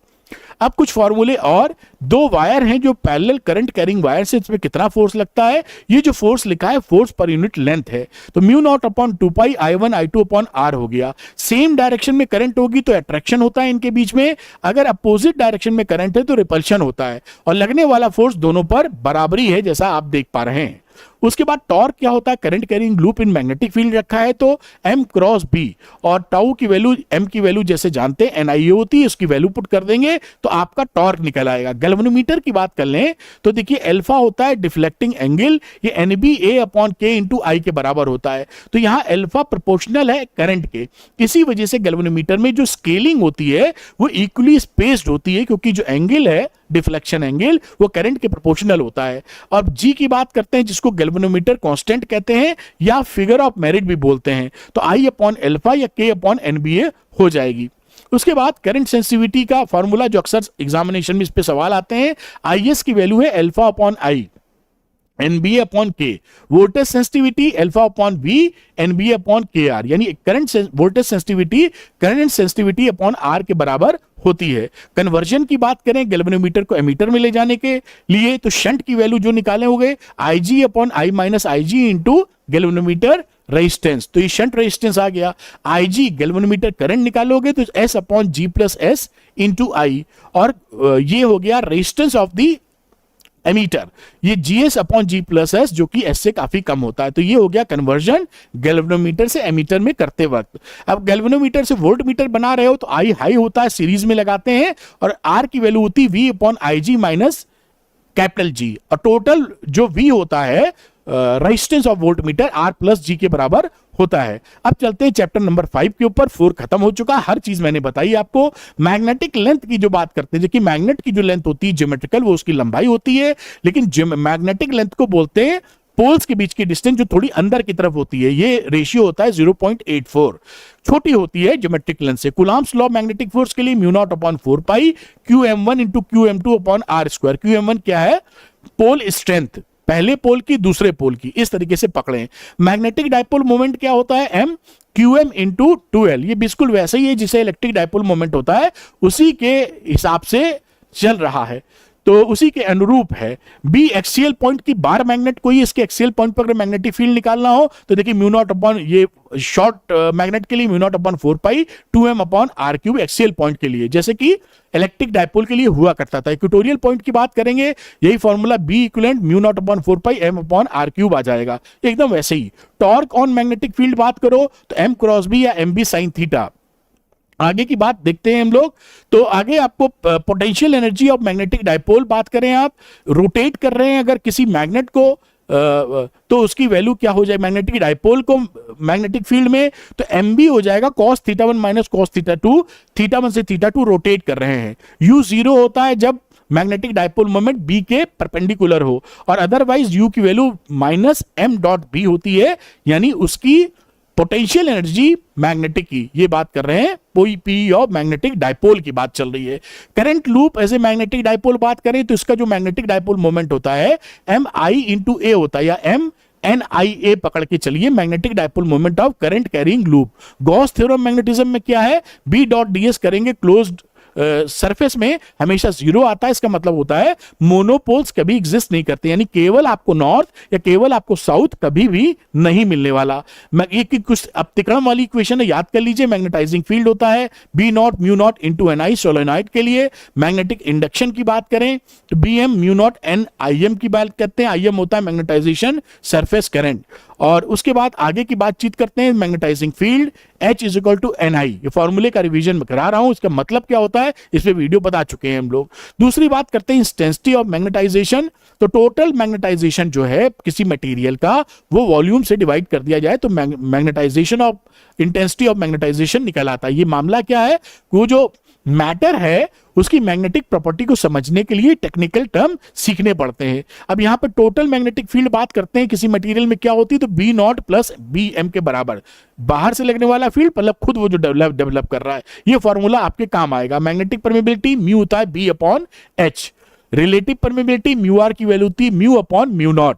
अब कुछ फॉर्मूले और, दो वायर हैं जो पैरेलल करंट कैरिंग वायर से, इसमें कितना फोर्स लगता है। ये जो फोर्स लिखा है फोर्स पर यूनिट लेंथ है, तो म्यू नॉट अपॉन 2 पाई I1 I2 अपॉन R हो गया। सेम डायरेक्शन में करंट होगी तो अट्रैक्शन होता है इनके बीच में, अगर अपोजिट डायरेक्शन में करंट है तो रिपल्शन होता है, और लगने वाला फोर्स दोनों पर बराबरी है जैसा आप देख पा रहे हैं। उसके बाद टॉर्क क्या होता है, current carrying loop in magnetic field रखा है तो M क्रॉस B, और टाउ की वैल्यू M की वैल्यू जैसे जानते हैं NIA होती है, उसकी वैल्यू पुट कर देंगे तो आपका टॉर्क निकल आएगा। गैल्वेनोमीटर की बात कर लें तो देखिए अल्फा होता है डिफ्लेक्टिंग एंगल, ये NB A upon K into I के बराबर होता है, तो यहाँ अल्फा प्रोपोर्शनल है करंट के। इसी वजह से गैल्वेनोमीटर में जो स्केलिंग होती है वो इक्वली स्पेस्ड होती है, क्योंकि जो एंगल है डिफ्लेक्शन एंगल वो करंट के प्रोपोर्शनल होता है। अब G की बात करते हैं जिसको गैल्वेनोमीटर कांस्टेंट कहते हैं या फिगर ऑफ मेरिट भी बोलते हैं, तो I अपॉन अल्फा या K अपॉन NBA हो जाएगी। उसके बाद करंट सेंसिटिविटी का फॉर्मूला जो अक्सर एग्जामिनेशन में इस पे सवाल आते हैं, IS की वैल्यू है alpha upon I NBA upon K, voltage sensitivity alpha upon V NBA upon KR, यानी current voltage sensitivity current sensitivity upon R के बराबर होती है। कन्वर्जन की बात करें गैल्वेनोमीटर को एमीटर में ले जाने के लिए, तो शंट की वैल्यू जो निकाले हो गए IG upon I minus IG into galvanometer resistance, तो ये शंट रेजिस्टेंस आ गया। IG गैल्वेनोमीटर करंट निकालोगे तो S upon G plus S into I, और ये हो गया रेजिस्टेंस ऑफ द एमीटर, ये GS upon G plus S जो कि S से काफी कम होता है। तो ये हो गया कन्वर्जन गैल्वेनोमीटर से एमीटर में करते वक्त। अब गैल्वेनोमीटर से वोल्ट मीटर बना रहे हो तो I हाई होता है, सीरीज में लगाते हैं, और R की वैल्यू होती है V upon IG minus capital G, और टोटल जो V होता है resistance of volt meter R plus G के बराबर होता है। अब चलते हैं चैप्टर नंबर 5 के ऊपर। 4 खत्म हो चुका, हर चीज मैंने बताई आपको। मैग्नेटिक लेंथ की जो बात करते हैं, देखिए मैग्नेट की जो लेंथ होती है ज्योमेट्रिकल वो उसकी लंबाई होती है, लेकिन मैग्नेटिक लेंथ को बोलते हैं पोल्स के बीच की डिस्टेंस जो थोड़ी अंदर की तरफ होती है, ये रेशियो होता है 0.84, छोटी होती है ज्योमेट्रिक लेंथ से। कूलम्ब्स लॉ मैग्नेटिक फोर्स के लिए म्यू नॉट अपॉन 4 पाई QM1 into QM2 upon R square. QM1 क्या है, पोल स्ट्रेंथ, पहले पोल की दूसरे पोल की, इस तरीके से पकड़ें। मैग्नेटिक डाइपोल मोमेंट क्या होता है, M QM इंटू 2L, ये बिल्कुल वैसे ही है जिसे इलेक्ट्रिक डाइपोल मोमेंट होता है, उसी के हिसाब से चल रहा है, तो उसी के अनुरूप है। B एक्सियल पॉइंट की बार मैग्नेट कोई, इसके एक्सियल पॉइंट पर अगर मैग्नेटिक फील्ड निकालना हो तो देखिए म्यू नॉट अपॉन, ये शॉर्ट मैग्नेट के लिए म्यू नॉट अपॉन 4 पाई 2M upon R cube axial point के लिए, जैसे कि इलेक्ट्रिक डाइपोल के लिए हुआ करता था। इक्वेटोरियल पॉइंट की बात करेंगे, यही formula B equivalent mu naught upon 4 पाई M अपॉन R क्यूब आ जाएगा, एकदम वैसे ही। टॉर्क ऑन मैग्नेटिक फील्ड बात करो तो M क्रॉस B या MB साइन थीटा। आगे की बात देखते हैं हम लोग, तो आगे आपको potential energy of magnetic dipole बात करें, आप रोटेट कर रहे हैं अगर किसी मैग्नेट को तो उसकी वैल्यू क्या हो जाए, मैग्नेटिक डाइपोल को मैग्नेटिक फील्ड में, तो MB हो जाएगा cos θ1 माइनस cos θ2, θ1 से θ2 रोटेट कर रहे हैं। U 0 होता है जब मैग्नेटिक डाइपोल मोमेंट B के परपेंडिकुलर हो, और अदरवाइज U की value minus M dot B होती है, यानी उसकी पोटेंशियल एनर्जी मैग्नेटिक की, ये बात कर रहे हैं, कोई P ऑफ मैग्नेटिक डाइपोल की बात चल रही है। करंट लूप ऐसे मैग्नेटिक डाइपोल बात करें तो इसका जो मैग्नेटिक डाइपोल मोमेंट होता है MI इंटू A होता है, या MNIA पकड़ के चलिए, magnetic dipole moment of current carrying loop. Gauss theorem magnetism में क्या है, B डॉट DS करेंगे क्लोज्ड सरफेस में हमेशा 0 आता है, इसका मतलब होता है मोनोपोल्स कभी एग्जिस्ट नहीं करते, यानी केवल आपको नॉर्थ या केवल आपको साउथ कभी भी नहीं मिलने वाला। ये कुछ अपतिक्रम वाली इक्वेशन है, याद कर लीजिए। मैग्नेटाइजिंग फील्ड होता है B not mu naught into NI solenoid के लिए। मैग्नेटिक इंडक्शन की बात करें तो BM म्यू नॉट NIM की बात करते हैं, IM होता है मैग्नेटाइजेशन सरफेस करंट। और उसके बाद आगे की बातचीत करते हैं magnetizing field H is equal to NI। ये फॉर्मूले का रिवीजन करा रहा हूं, इसका मतलब क्या होता है इस पे वीडियो बता चुके हैं हम लोग। दूसरी बात करते हैं इंटेंसिटी ऑफ मैग्नेटाइजेशन। तो टोटल मैग्नेटाइजेशन जो है किसी मटेरियल का वो वॉल्यूम से डिवाइड कर दिया जाए तो magnetization of intensity of magnetization निकल आता है। ये मामला क्या है, वो जो मैटर है उसकी मैग्नेटिक प्रॉपर्टी को समझने के लिए टेक्निकल टर्म सीखने पड़ते हैं। अब यहां पर टोटल मैग्नेटिक फील्ड बात करते हैं किसी मटेरियल में क्या होती है, तो B naught plus B M के बराबर बाहर से लगने वाला फील्ड मतलब खुद वो जो डेवलप कर रहा है, ये फॉर्मूला आपके काम आएगा। मैग्नेटिक परमेबिलिटी म्यू होता है B upon H, relative permeability mu R की वैल्यू होती है mu upon mu naught,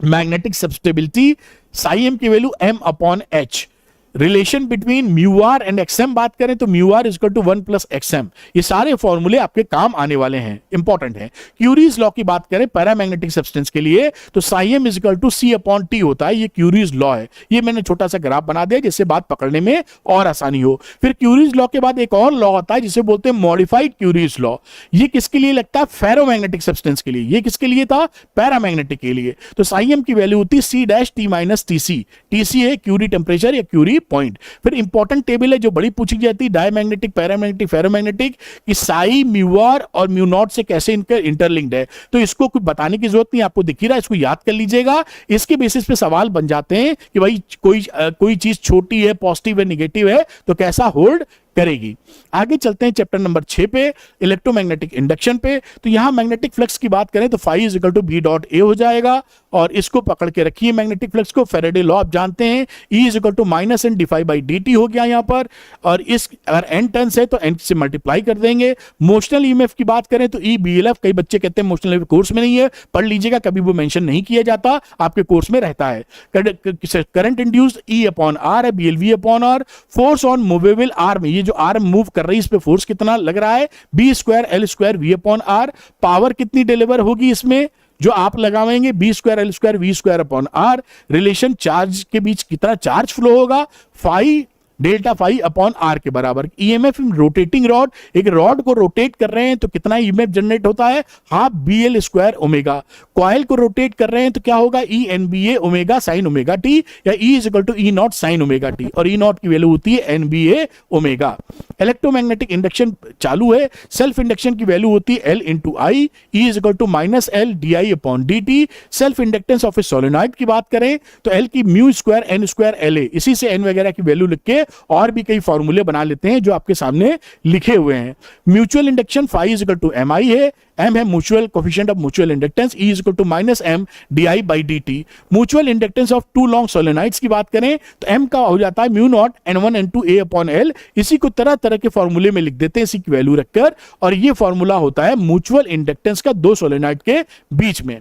magnetic susceptibility psi M की value M upon H, relation between mu R and X M बात करें तो म्यू आर इक्वल टू 1 प्लस एक्सएम। ये सारे फॉर्मूले आपके काम आने वाले हैं, इंपॉर्टेंट है। क्यूरीज लॉ की बात करें पैरामैग्नेटिक सब्सटेंस के लिए तो psi M is equal to C upon T होता है, ये क्यूरीज लॉ है। ये मैंने छोटा सा ग्राफ बना दिया जिससे बात पकड़ने में और आसानी हो। फिर क्यूरीज लॉ के बाद एक और लॉ आता है जिसे बोलते हैं मॉडिफाइड क्यूरीज लॉ। ये किसके लिए लगता है, फेरोमैग्नेटिक सब्सटेंस के लिए। ये किसके लिए था, पैरामैग्नेटिक के लिए। तो साई एम की वैल्यू होती है C dash T minus T C. T C है क्यूरी टेम्परेचर या क्यूरी पॉइंट। फिर इंपॉर्टेंट टेबल है जो बड़ी पूछी जाती है डायमैग्नेटिक, पैरामैग्नेटिक, फेरोमैग्नेटिक कि साई म्यू आर और म्यू नॉट से कैसे इनका इंटरलिंक्ड है। तो इसको कुछ बताने की जरूरत नहीं, आपको दिख ही रहा है, इसको याद कर लीजिएगा। इसके बेसिस पे सवाल बन जाते हैं कि भाई कोई चीज छोटी है, पॉजिटिव है, निगेटिव है तो कैसा होल्ड करेगी। आगे चलते हैं चैप्टर नंबर 6 पे, इलेक्ट्रोमैग्नेटिक इंडक्शन पे। तो यहां मैग्नेटिक फ्लक्स की बात करें तो phi is equal to B dot A हो जाएगा और इसको पकड़ के रखिए मैग्नेटिक फ्लक्स को। फेरेडे लॉ आप जानते हैं, E is equal to minus N D phi by D T हो गया यहां पर। और इस अगर एन टर्न्स है तो एन से मल्टीप्लाई कर देंगे। मोशनल ईएमएफ की बात करें तो ई बी एल एफ, कई बच्चे कहते हैं मोशनल ईएमएफ कोर्स में नहीं है, पढ़ लीजिएगा, कभी वो मेंशन नहीं किया जाता, आपके कोर्स में रहता है। Current induced E upon R है, B L V upon R. Force on movable arm, ये जो आर्म मूव कर रही है इस पे फोर्स कितना लग रहा है, B square L square V upon R. Power कितनी डिलीवर होगी इसमें जो आप लगाएंगे, B square L square V square upon R. Relation charge के बीच कितना चार्ज फ्लो होगा, phi delta phi upon R के बराबर। ईएमएफ रोटेटिंग रॉड, एक रॉड को रोटेट कर रहे हैं तो कितना ईएमएफ जनरेट होता है, half B L square omega. Coil को रोटेट कर रहे हैं तो क्या होगा, E N B A omega sine omega T, या E is equal to E naught sine omega T, और ई नॉट की वैल्यू होती है N B A omega. Electromagnetic induction चालू है, सेल्फ इंडक्शन की वैल्यू होती है L into I, E is equal to minus L D I upon D T. Self inductance of a solenoid की बात करें तो एल की mu square N square L A, इसी से एन वगैरह की वैल्यू लिख के और भी कई फॉर्मूले बना लेते हैं जो आपके सामने लिखे हुए हैं। Mutual induction phi is equal to M I है, एम है mutual coefficient of mutual inductance, E is equal to minus M D I by D T. Mutual inductance of two long solenoids की बात करें तो M का हो जाता है mu naught N one N two A upon L. इसी को तरह तरह के फॉर्मूले में लिख देते हैं इसी की वैल्यू रखकर, और ये फॉर्मूला होता है म्यूचुअल इंडक्टेंस का दो सोलेनॉइड के बीच में।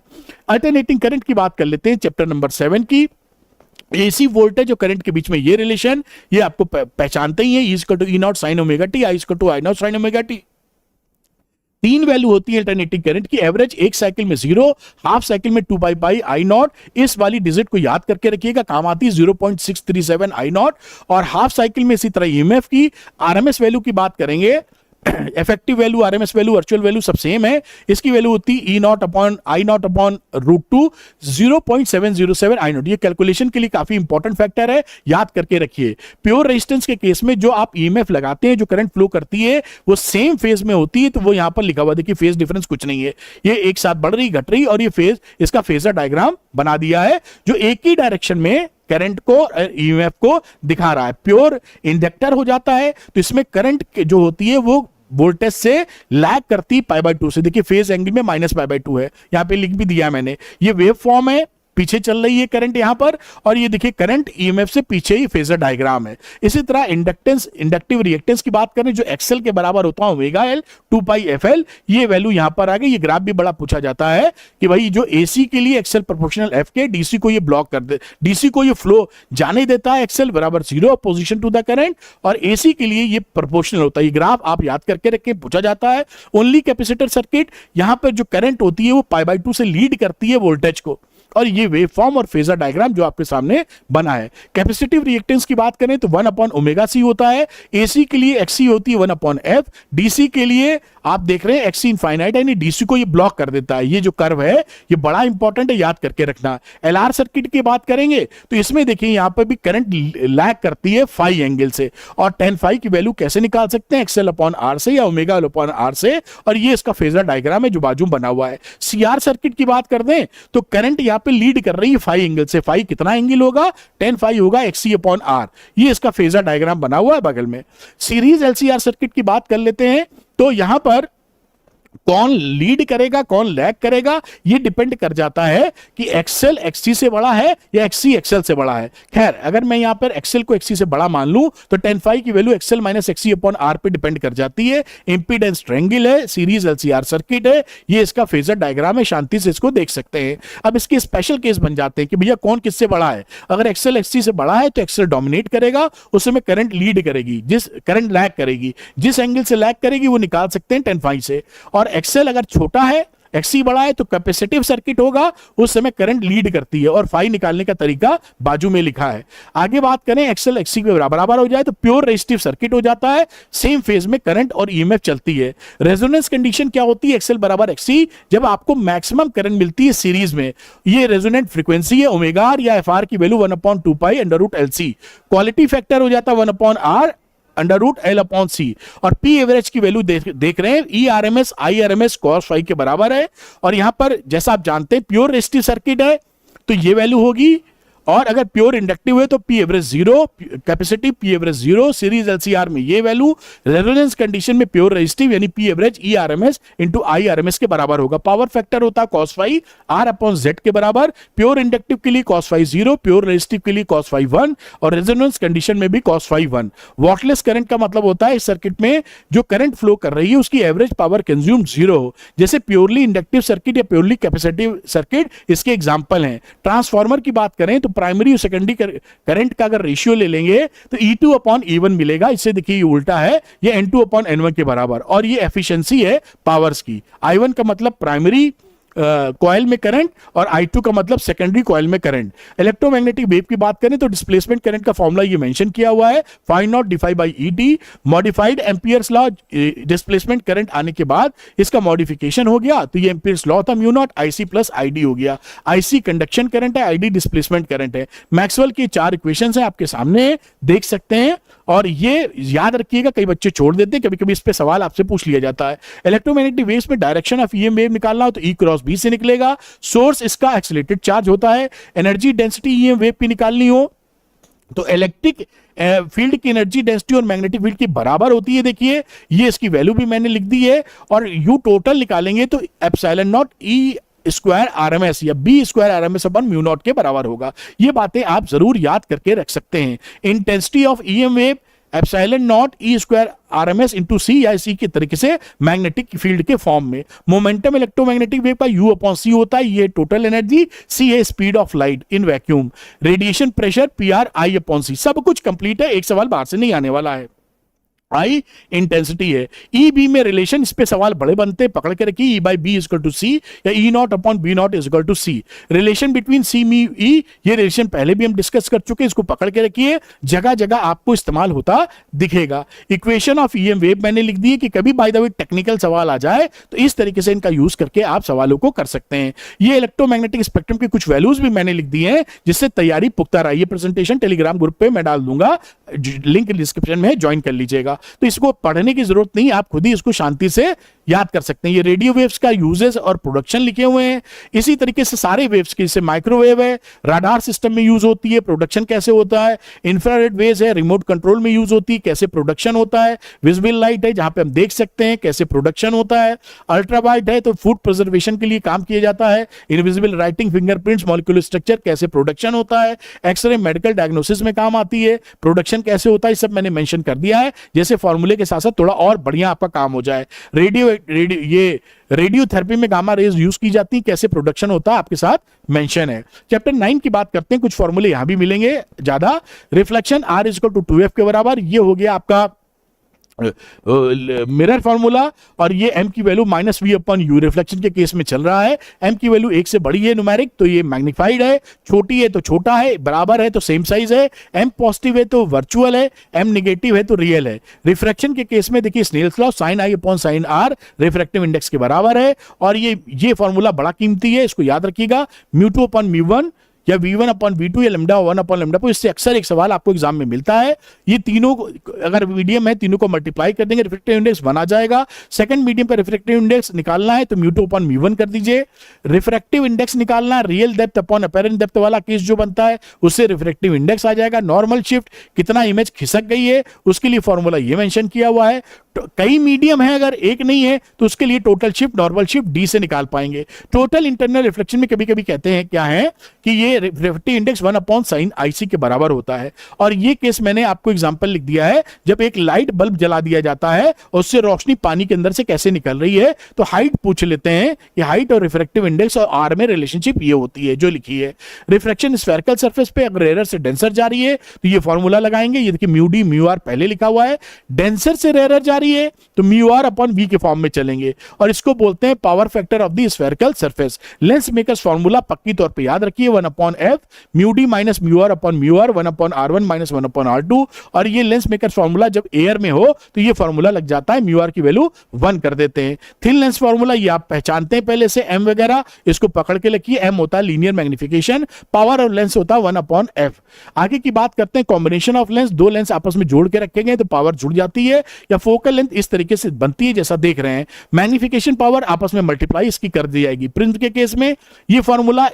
अल्टरनेटिंग करंट की बात कर लेते हैं चैप्टर नंबर 7 की। एसी वोल्टेज और करंट के बीच में ये रिलेशन, ये आपको पहचानते ही है, E equal to E naught sine omega T, I equal to I naught sine omega T. तीन वैल्यू होती है अल्टरनेटिंग करंट की, एवरेज एक साइकिल में 0, हाफ साइकिल में 2 पाई बाई आई नॉट। इस वाली डिजिट को याद करके रखिएगा, काम आती है 0.637 आई नॉट। और हाफ साइकिल में इसी तरह ईएमएफ की आरएमएस वैल्यू की बात करेंगे, effective value, RMS value, virtual value सब सेम है। इसकी वैल्यू होती है E naught upon I naught upon root two, 0.707 I naught. ये कैलकुलेशन के लिए काफी इंपॉर्टेंट फैक्टर है, याद करके रखिए। प्योर रेजिस्टेंस के केस में जो आप ईएमएफ लगाते हैं, जो करंट फ्लो करती है वो सेम फेज में होती है, तो वो यहां पर लिखा हुआ देखिए, फेज डिफरेंस कुछ नहीं है, ये एक साथ बढ़ रही घट रही, और ये फेज, इसका फेजर डायग्राम बना दिया है जो एक ही डायरेक्शन में करंट को, ईएमएफ को दिखा रहा है। प्योर इंडक्टर हो जाता है तो इसमें करंट जो होती है वो वोल्टेज से लैग करती पाई बाय 2 से। देखिए फेज एंगल में माइनस पाई बाय 2 है, यहां पे लिख भी दिया मैंने। ये वेव फॉर्म है, पीछे चल रही है करंट यहां पर, और ये देखिए करंट ईएमएफ से पीछे ही फेजर डायग्राम है। इसी तरह इंडक्टेंस, इंडक्टिव रिएक्टेंस की बात करें जो एक्सएल के बराबर होता है ओमेगा एल 2 पाई एफएल, ये वैल्यू यहां पर आ गई। ये ग्राफ भी बड़ा पूछा जाता है कि भाई जो एसी के लिए एक्सएल प्रोपोर्शनल एफ के, डीसी को ये ब्लॉक कर दे, डीसी को ये फ्लो जाने देता है, एक्सएल बराबर 0 अपोजिशन टू द करंट, और एसी के लिए ये प्रोपोर्शनल होता है। ये ग्राफ आप याद करके रखें, पूछा जाता है। ओनली कैपेसिटर सर्किट, यहां पर जो करंट होती है वो पाई बाय 2 से लीड करती है वोल्टेज को, और ये वेव फॉर्म और फेजर डायग्राम जो आपके सामने बना है। कैपेसिटिव रिएक्टेंस की बात करें तो 1/ωc होता है। एसी के लिए XC होती है 1/F। डीसी के लिए आप देख रहे हैं XC इनफाइनाइट, यानी डीसी को ये ब्लॉक कर देता है। ये जो कर्व है ये बड़ा इंपॉर्टेंट है, याद करके रखना। एलआर सर्किट की बात करेंगे तो इसमें देखिए यहां पर भी करंट लैग करती है फाई एंगल से, और tan फाई की वैल्यू कैसे निकाल सकते हैं, XL/R से या ωL/R से, और ये इसका फेजर डायग्राम है जो बाजू बना हुआ है। सीआर सर्किट की बात कर दें तो करंट यहां पे लीड कर रही है फाई एंगल से। फाई कितना एंगल होगा, tan फाई होगा XC/R। ये इसका फेजर डायग्राम बना हुआ है बगल में। सीरीज एलसीआर सर्किट की बात कर लेते हैं तो यहां पर कौन लीड करेगा कौन लैग करेगा ये डिपेंड कर जाता है कि एक्सेल एक्ससी से बड़ा है या एक्ससी एक्सेल से बड़ा है। खैर अगर मैं यहां पर एक्सेल को एक्ससी से बड़ा मान लूं तो tan फाई की value XL minus XC upon R पे डिपेंड कर जाती है। इंपीडेंस ट्रायंगल है, सीरीज एलसीआर सर्किट है, ये इसका फेजर डायग्राम है, शांति से इसको देख सकते हैं। अब इसके स्पेशल केस बन जाते हैं कि भैया कौन किससे बड़ा है। अगर एक्सेल एक्ससी से बड़ा है तो एक्सेल डोमिनेट करेगा, उस समय करंट लीड करेगी, जिस करंट लैग करेगी, जिस एंगल से लैग करेगी वो निकाल सकते हैं tan फाई से। और एक्सेल अगर छोटा है, एक्सी बड़ा है तो कैपेसिटिव सर्किट होगा, उस समय करंट लीड करती है, और फाई निकालने का तरीका बाजू में लिखा है। आगे बात करें एक्सेल एक्सी के बराबर हो जाए तो प्योर रेजिस्टिव सर्किट हो जाता है, सेम फेज में करंट और ईएमएफ चलती है। रेजोनेंस कंडीशन क्या होती है, एक्सेल बराबर एक्सी, जब आपको मैक्सिमम करंट मिलती है सीरीज में। ये रेजोनेंट फ्रीक्वेंसी है ओमेगा आर या एफआर की value 1/2 under root LC। Quality factor हो जाता है 1/R अंडर रूट L/C, और पी एवरेज की वैल्यू देख रहे हैं ERMS IRMS cos फाई के बराबर है। और यहां पर जैसा आप जानते हैं प्योर रेजिस्टिव सर्किट है तो ये वैल्यू होगी, और अगर प्योर इंडक्टिव है तो P average 0, capacity P average 0, series LCR में ये वैल्यू। रेजोनेंस कंडीशन में प्योर रेजिस्टिव यानी P average ERMS into IRMS के बराबर होगा। पावर फैक्टर होता है cos फाई R/Z के बराबर। प्योर इंडक्टिव के लिए cos फाई 0, प्योर रेजिस्टिव के लिए cos फाई 1, और रेजोनेंस कंडीशन में भी cos फाई 1। वॉटलेस करंट का मतलब होता है इस सर्किट में जो करंट फ्लो कर रही है उसकी एवरेज पावर कंज्यूम 0 हो, जैसे प्योरली इंडक्टिव सर्किट या प्योरली कैपेसिटिव सर्किट इसके एग्जांपल हैं। ट्रांसफार्मर की बात करें तो प्राइमरी और सेकेंडरी करंट का अगर रेशियो ले लेंगे तो E2/E1 मिलेगा। इससे देखिए ये उल्टा है, ये N2/N1 के बराबर, और ये एफिशिएंसी है पावर्स की। I1 का मतलब प्राइमरी कॉइल में करंट, और I2 का मतलब सेकेंडरी कॉइल में करंट। इलेक्ट्रोमैग्नेटिक वेव की बात करें तो डिस्प्लेसमेंट करंट का फॉर्मूला ये मेंशन किया हुआ है, phi naught D phi by ET। Modified Ampere's law, displacement current आने के बाद इसका मॉडिफिकेशन हो गया तो ये एम्पियर्स लॉ था mu naught IC plus ID हो गया। IC कंडक्शन करंट है, ID डिस्प्लेसमेंट करंट है। मैक्सवेल की 4 इक्वेशंस हैं आपके सामने, देख सकते हैं, और ये याद रखिएगा, कई बच्चे छोड़ देते हैं, कभी कभी इस पे सवाल आपसे पूछ लिया जाता है। इलेक्ट्रोमैग्नेटिक वेव्स में डायरेक्शन ऑफ EM वेव निकालना हो तो E क्रॉस B से निकलेगा। सोर्स इसका एक्सीलरेटेड चार्ज होता है। एनर्जी डेंसिटी EM वेव की निकालनी हो तो इलेक्ट्रिक फील्ड की एनर्जी डेंसिटी और मैग्नेटिक फील्ड की बराबर होती है। देखिए ये इसकी वैल्यू भी मैंने लिख दी है, और यू टोटल निकालेंगे तो epsilon not E square RMS या B स्क्वायर RMS अपन म्यू नॉट के बराबर होगा। ये बातें आप जरूर याद करके रख सकते हैं। Intensity of EM wave epsilon not E square RMS into C या C के तरीके से मैग्नेटिक फील्ड के फॉर्म में। मोमेंटम इलेक्ट्रोमैग्नेटिक वेव का U/C होता है, ये टोटल एनर्जी, C है speed of light in vacuum. Radiation pressure PR I/C। सब कुछ कंप्लीट है, एक सवाल बाहर से नहीं आने वाला है। I इंटेंसिटी है। E/B में रिलेशन, इस पे सवाल बड़े बनते हैं, पकड़ के रखिए। E/B इक्वल टू C या E0/B0 equal to C। Relation between C में E, ये रिलेशन पहले भी हम डिस्कस कर चुके हैं, इसको पकड़ के रखिए, जगह जगह आपको इस्तेमाल होता दिखेगा। इक्वेशन ऑफ EM वेव मैंने लिख दी है कि कभी बाय द वे टेक्निकल सवाल आ जाए तो इस तरीके से इनका यूज करके आप सवालों को कर सकते हैं। ये इलेक्ट्रोमैग्नेटिक स्पेक्ट्रम की कुछ वैल्यूज भी मैंने लिख दी है, जिससे तैयारी पुख्ता रही। ये प्रेजेंटेशन टेलीग्राम ग्रुप पे मैं डाल दूंगा, लिंक डिस्क्रिप्शन में ज्वाइन कर लीजिएगा। तो इसको पढ़ने की जरूरत नहीं, आप खुद ही इसको शांति से याद कर सकते हैं। ये रेडियो वेव्स का यूजेस और प्रोडक्शन लिखे हुए हैं। इसी तरीके से सारे वेव्स की, जैसे माइक्रोवेव है, राडार सिस्टम में यूज होती है, प्रोडक्शन कैसे होता है। इंफ्रारेड वेव्स है, रिमोट कंट्रोल में यूज होती है, कैसे प्रोडक्शन होता है। विजिबल लाइट है, जहां पे हम देख सकते हैं कैसे प्रोडक्शन होता है। अल्ट्रावायलेट है तो फूड प्रिजर्वेशन के लिए काम किया जाता है। Invisible writing, fingerprints, molecular structure, कैसे प्रोडक्शन होता है। एक्सरे मेडिकल डायग्नोसिस में काम आती है। प्रोडक्शन कैसे होता है, सब मैंने मेंशन कर दिया है, जैसे फॉर्मूले के साथ साथ थोड़ा और बढ़िया आपका काम हो जाए। रेडियोथेरेपी में गामा रेज यूज की जाती है, कैसे प्रोडक्शन होता है आपके साथ मेंशन है। चैप्टर 9 की बात करते हैं, कुछ फॉर्मूले यहां भी मिलेंगे ज्यादा। Reflection R equal to 2F के बराबर, ये हो गया आपका मिरर फॉर्मूला, और ये m की value minus V upon U reflection के केस में चल रहा है। m की वैल्यू 1 से बड़ी है न्यूमेरिक तो ये मैग्नीफाइड है, छोटी है तो छोटा है, बराबर है तो सेम साइज है, m पॉजिटिव है तो वर्चुअल है, m निगेटिव है तो रियल है। रिफ्रैक्शन के केस में देखिए Snell's law sine I upon sine R refractive index के बराबर है, और ये फॉर्मूला बड़ा कीमती है, इसको याद रखिएगा। Mu two upon mu one या v1 अपॉन v2 या लैम्डा 1 अपॉन लैम्डा 2, इससे अक्सर एक सवाल आपको एग्जाम में मिलता है। ये तीनों अगर मीडियम है तीनों को मल्टीप्लाई कर देंगे, रिफ्रैक्टिव इंडेक्स बना जाएगा। सेकंड मीडियम पर रिफ्रैक्टिव इंडेक्स निकालना है तो म्यू2 अपॉन म्यू1 कर दीजिए। रिफ्रैक्टिव इंडेक्स निकालना, real depth upon apparent depth वाला केस जो बनता है उससे रिफ्रैक्टिव इंडेक्स आ जाएगा। नॉर्मल शिफ्ट, कितना इमेज खिसक गई है, उसके लिए फॉर्मूला ये मेंशन किया हुआ है। कई मीडियम है, अगर एक नहीं है तो उसके लिए total shift, normal shift D से निकाल पाएंगे। टोटल इंटरनल रिफ्लेक्शन में कभी कभी कहते हैं क्या है कि ये refractive index 1 upon sine IC के बराबर होता है। और ये केस मैंने आपको एग्जांपल लिख दिया है, जब एक लाइट बल्ब जला दिया जाता है और उससे रोशनी पानी के अंदर से कैसे निकल रही है, तो हाइट पूछ लेते हैं कि हाइट और रिफ्रैक्टिव इंडेक्स और आर में रिलेशनशिप ये होती है जो लिखी है। रिफ्रैक्शन स्फेरिकल सरफेस पे अगर रेयर से डेंसर जा रही है तो ये फॉर्मूला लगाएंगे। ये देखिए म्यू डी म्यू आर पहले लिखा हुआ है, डेंसर से रेयर जा रही है तो म्यू आर अपॉन वी के फॉर्म में चलेंगे, और इसको बोलते हैं power factor of the spherical surface. Lens makers formula पक्की तौर पे याद रखिए, 1 upon F mu D minus mu R upon mu R, 1 upon R one minus 1 upon R two. और ये लेंस मेकर्स फॉर्मूला जब एयर में हो तो ये फॉर्मूला लग जाता है, म्यू आर की वैल्यू 1 कर देते हैं। थिन लेंस फॉर्मूला ये आप पहचानते हैं पहले से, एम वगैरह, इसको पकड़ के लिखिए। एम होता है लीनियर मैग्निफिकेशन, पावर और लेंस होता है 1 अपॉन एफ। आगे की बात करते हैं कॉम्बिनेशन ऑफ लेंस, दो लेंस आपस में जोड़ के रखेंगे तो पावर जुड़ जाती है, या फोकल लेंथ इस तरीके से बनती है जैसा देख रहे हैं। मैग्निफिकेशन पावर आपस में मल्टीप्लाई इसकी कर दी जाएगी। प्रिज्म के केस में ये formula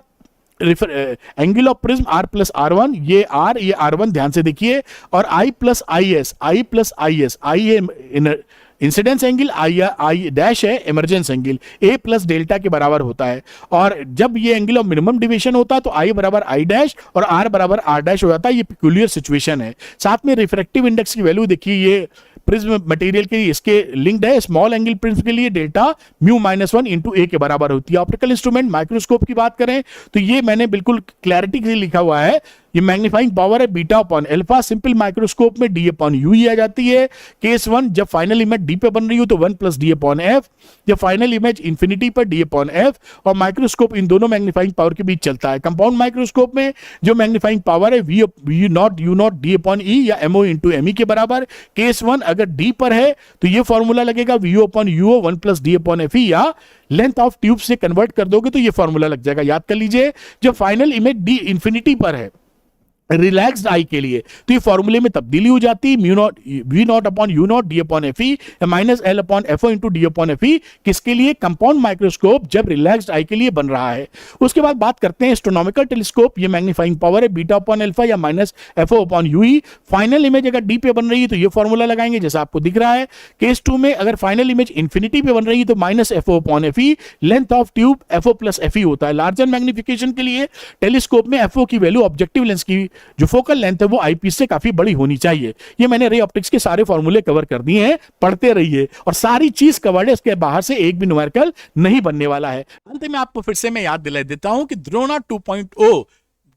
angle of prism R plus R one, ये आर ये आर वन ध्यान से देखिए, और I plus I S, I plus I S, I है इंसिडेंस एंगल, आई डैश है emergence angle, A plus delta के बराबर होता है। और जब ये एंगल ऑफ मिनिमम डिविएशन होता है तो आई बराबर आई डैश और आर बराबर आर डैश हो जाता है। ये पिक्यूलियर सिचुएशन है। साथ में रिफ्रैक्टिव इंडेक्स की वैल्यू देखिए, ये प्रिज्म मटेरियल के लिए इसके लिंक्ड है। स्मॉल एंगल प्रिज्म के लिए डेल्टा म्यू माइनस 1 इंटू ए के बराबर होती है। ऑप्टिकल इंस्ट्रूमेंट माइक्रोस्कोप की बात करें तो ये मैंने बिल्कुल क्लैरिटी से लिखा हुआ है, ये मैग्नीफाइंग पावर है beta upon alpha. Simple microscope में डी अपॉन यू ही आ जाती है। केस 1 जब फाइनल इमेज डी पे बन रही हो तो 1 प्लस डी अपॉन एफ, जब फाइनल इमेज इंफिनिटी पर डी अपॉन एफ। और माइक्रोस्कोप इन दोनों मैग्नीफाइंग पावर के बीच चलता है। कंपाउंड माइक्रोस्कोप में जो मैग्नीफाइंग पावर है V naught U naught D upon E या एमओ इंटू एमई के बराबर। केस 1 अगर डी पर है तो ये फॉर्मूला लगेगा V upon UO 1 plus D upon F E, या लेंथ ऑफ ट्यूब से कन्वर्ट कर दोगे तो ये फॉर्मूला लग जाएगा। याद कर लीजिए, जब फाइनल इमेज डी इंफिनिटी पर है रिलैक्स्ड आई के लिए तो ये फॉर्मूले में तब्दीली हो जाती है, mu naught V naught upon U naught D upon F E minus L upon F O into D upon F E. किसके लिए? कंपाउंड माइक्रोस्कोप जब रिलैक्स्ड आई के लिए बन रहा है। उसके बाद बात करते हैं एस्ट्रोनॉमिकल टेलीस्कोप। ये मैग्नीफाइंग पावर है बीटा अपॉन अल्फा या minus F O upon U E. Final image अगर डी पे बन रही है तो ये फॉर्मूला लगाएंगे जैसा आपको दिख रहा है। केस 2 में अगर फाइनल इमेज इंफिनिटी पे बन रही है तो minus F O upon F E. Length of tube F O plus F E होता है। लार्जर मैग्निफिकेशन के लिए टेलीस्कोप में एफ ओ की वैल्यू ऑब्जेक्टिव लेंस की जो फोकल लेंथ है वो आईपीस से काफी बड़ी होनी चाहिए। ये मैंने रे ऑप्टिक्स के सारे फॉर्मूले कवर कर दिए हैं, पढ़ते रहिए और सारी चीज कवर्ड है, इसके बाहर से एक भी न्यूमेरिकल नहीं बनने वाला है। अंत में आपको फिर से मैं याद दिला देता हूं कि द्रोणा 2.0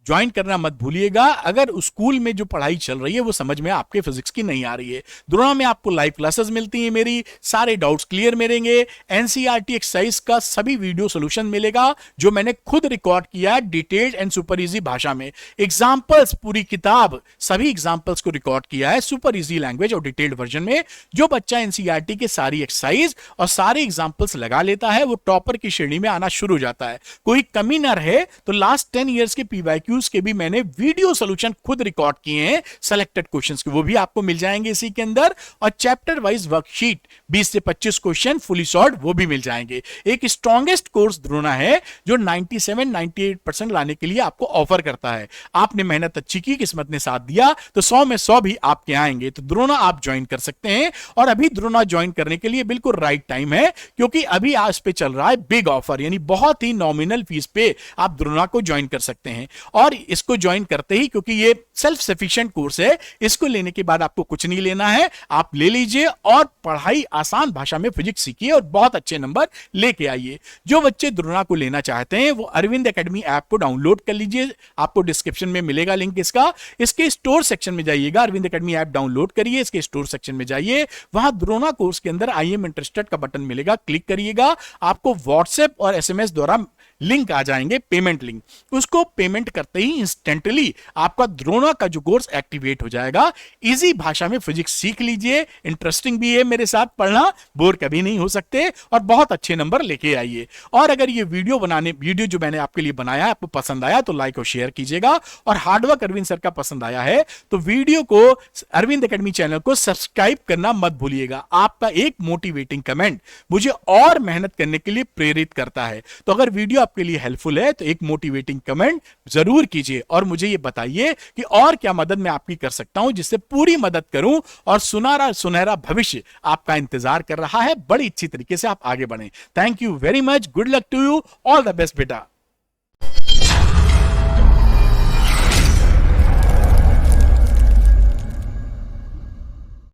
ज्वाइन करना मत भूलिएगा। अगर स्कूल में जो पढ़ाई चल रही है वो समझ में आपके फिजिक्स की नहीं आ रही है, द्रोणा में आपको लाइव क्लासेस मिलती हैं, मेरी सारे डाउट्स क्लियर मिलेंगे। एनसीईआरटी एक्सरसाइज का सभी वीडियो सोल्यूशन मिलेगा जो मैंने खुद रिकॉर्ड किया है डिटेल्ड एंड सुपर इजी भाषा में। एग्जाम्पल्स पूरी किताब सभी एग्जाम्पल्स को रिकॉर्ड किया है सुपर इजी लैंग्वेज और डिटेल्ड वर्जन में। जो बच्चा एनसीईआरटी के सारी एक्सरसाइज और सारे एग्जाम्पल्स लगा लेता है वो टॉपर की श्रेणी में आना शुरू हो जाता है। कोई कमी ना रहे तो लास्ट 10 ईयर्स के पीवाईक्यू के भी मैंने वीडियो सॉल्यूशन खुद रिकॉर्ड किए हैं सेलेक्टेड क्वेश्चंस के, वो भी आपको मिल जाएंगे इसी के अंदर। और चैप्टर वाइज वर्कशीट 20 से 25 क्वेश्चन फुली सॉल्व्ड वो भी मिल जाएंगे। एक स्ट्रॉन्गेस्ट कोर्स द्रोणा है जो 97-98% लाने के लिए आपको ऑफर करता है। आपने मेहनत अच्छी की, किस्मत ने साथ दिया तो 100 में 100 भी आपके आएंगे। तो द्रोणा आप ज्वाइन कर सकते हैं और अभी द्रोणा ज्वाइन करने के लिए बिल्कुल राइट टाइम है, क्योंकि अभी आज पे चल रहा है बिग ऑफर, यानी बहुत ही नॉमिनल फीस पे आप द्रोणा को ज्वाइन कर सकते हैं। और और इसको ज्वाइन करते ही, क्योंकि ये सेल्फ सफिशिएंट कोर्स है, इसको लेने के बाद आपको कुछ नहीं लेना है, आप ले लीजिए और पढ़ाई आसान भाषा में फिजिक्स सीखिए और बहुत अच्छे नंबर लेके आइए। जो बच्चे द्रोणा को लेना चाहते हैं वो अरविंद एकेडमी ऐप को डाउनलोड कर लीजिए, आपको डिस्क्रिप्शन में मिलेगा लिंक इसका। इसके स्टोर सेक्शन में जाइएगा, अरविंद एकेडमी ऐप डाउनलोड करिए, इसके स्टोर सेक्शन में जाइए, वहां द्रोणा कोर्स के अंदर आई एम इंटरेस्टेड का बटन मिलेगा, क्लिक करिएगा, आपको व्हाट्सएप और एसएमएस द्वारा लिंक आ जाएंगे, पेमेंट लिंक। उसको पेमेंट करते ही इंस्टेंटली आपका द्रोणा का जो कोर्स एक्टिवेट हो जाएगा। इजी भाषा में फिजिक्स सीख लीजिए, इंटरेस्टिंग भी है, मेरे साथ पढ़ना, बोर कभी नहीं हो सकते और बहुत अच्छे नंबर लेके आइए। और अगर ये वीडियो जो मैंने आपके लिए बनाया आपको पसंद आया तो लाइक और शेयर कीजिएगा, और हार्डवर्क अरविंद सर का पसंद आया है तो वीडियो को अरविंद एकेडमी चैनल को सब्सक्राइब करना मत भूलिएगा। आपका एक मोटिवेटिंग कमेंट मुझे और मेहनत करने के लिए प्रेरित करता है। तो अगर वीडियो आपके लिए हेल्पफुल है तो एक मोटिवेटिंग कमेंट जरूर कीजिए और मुझे यह बताइए कि और क्या मदद मैं आपकी कर सकता हूं, जिससे पूरी मदद करूं और सुनहरा भविष्य आपका इंतजार कर रहा है, बड़ी अच्छी तरीके से आप आगे बढ़ें। Thank you very much, good luck to you, all the best बेटा।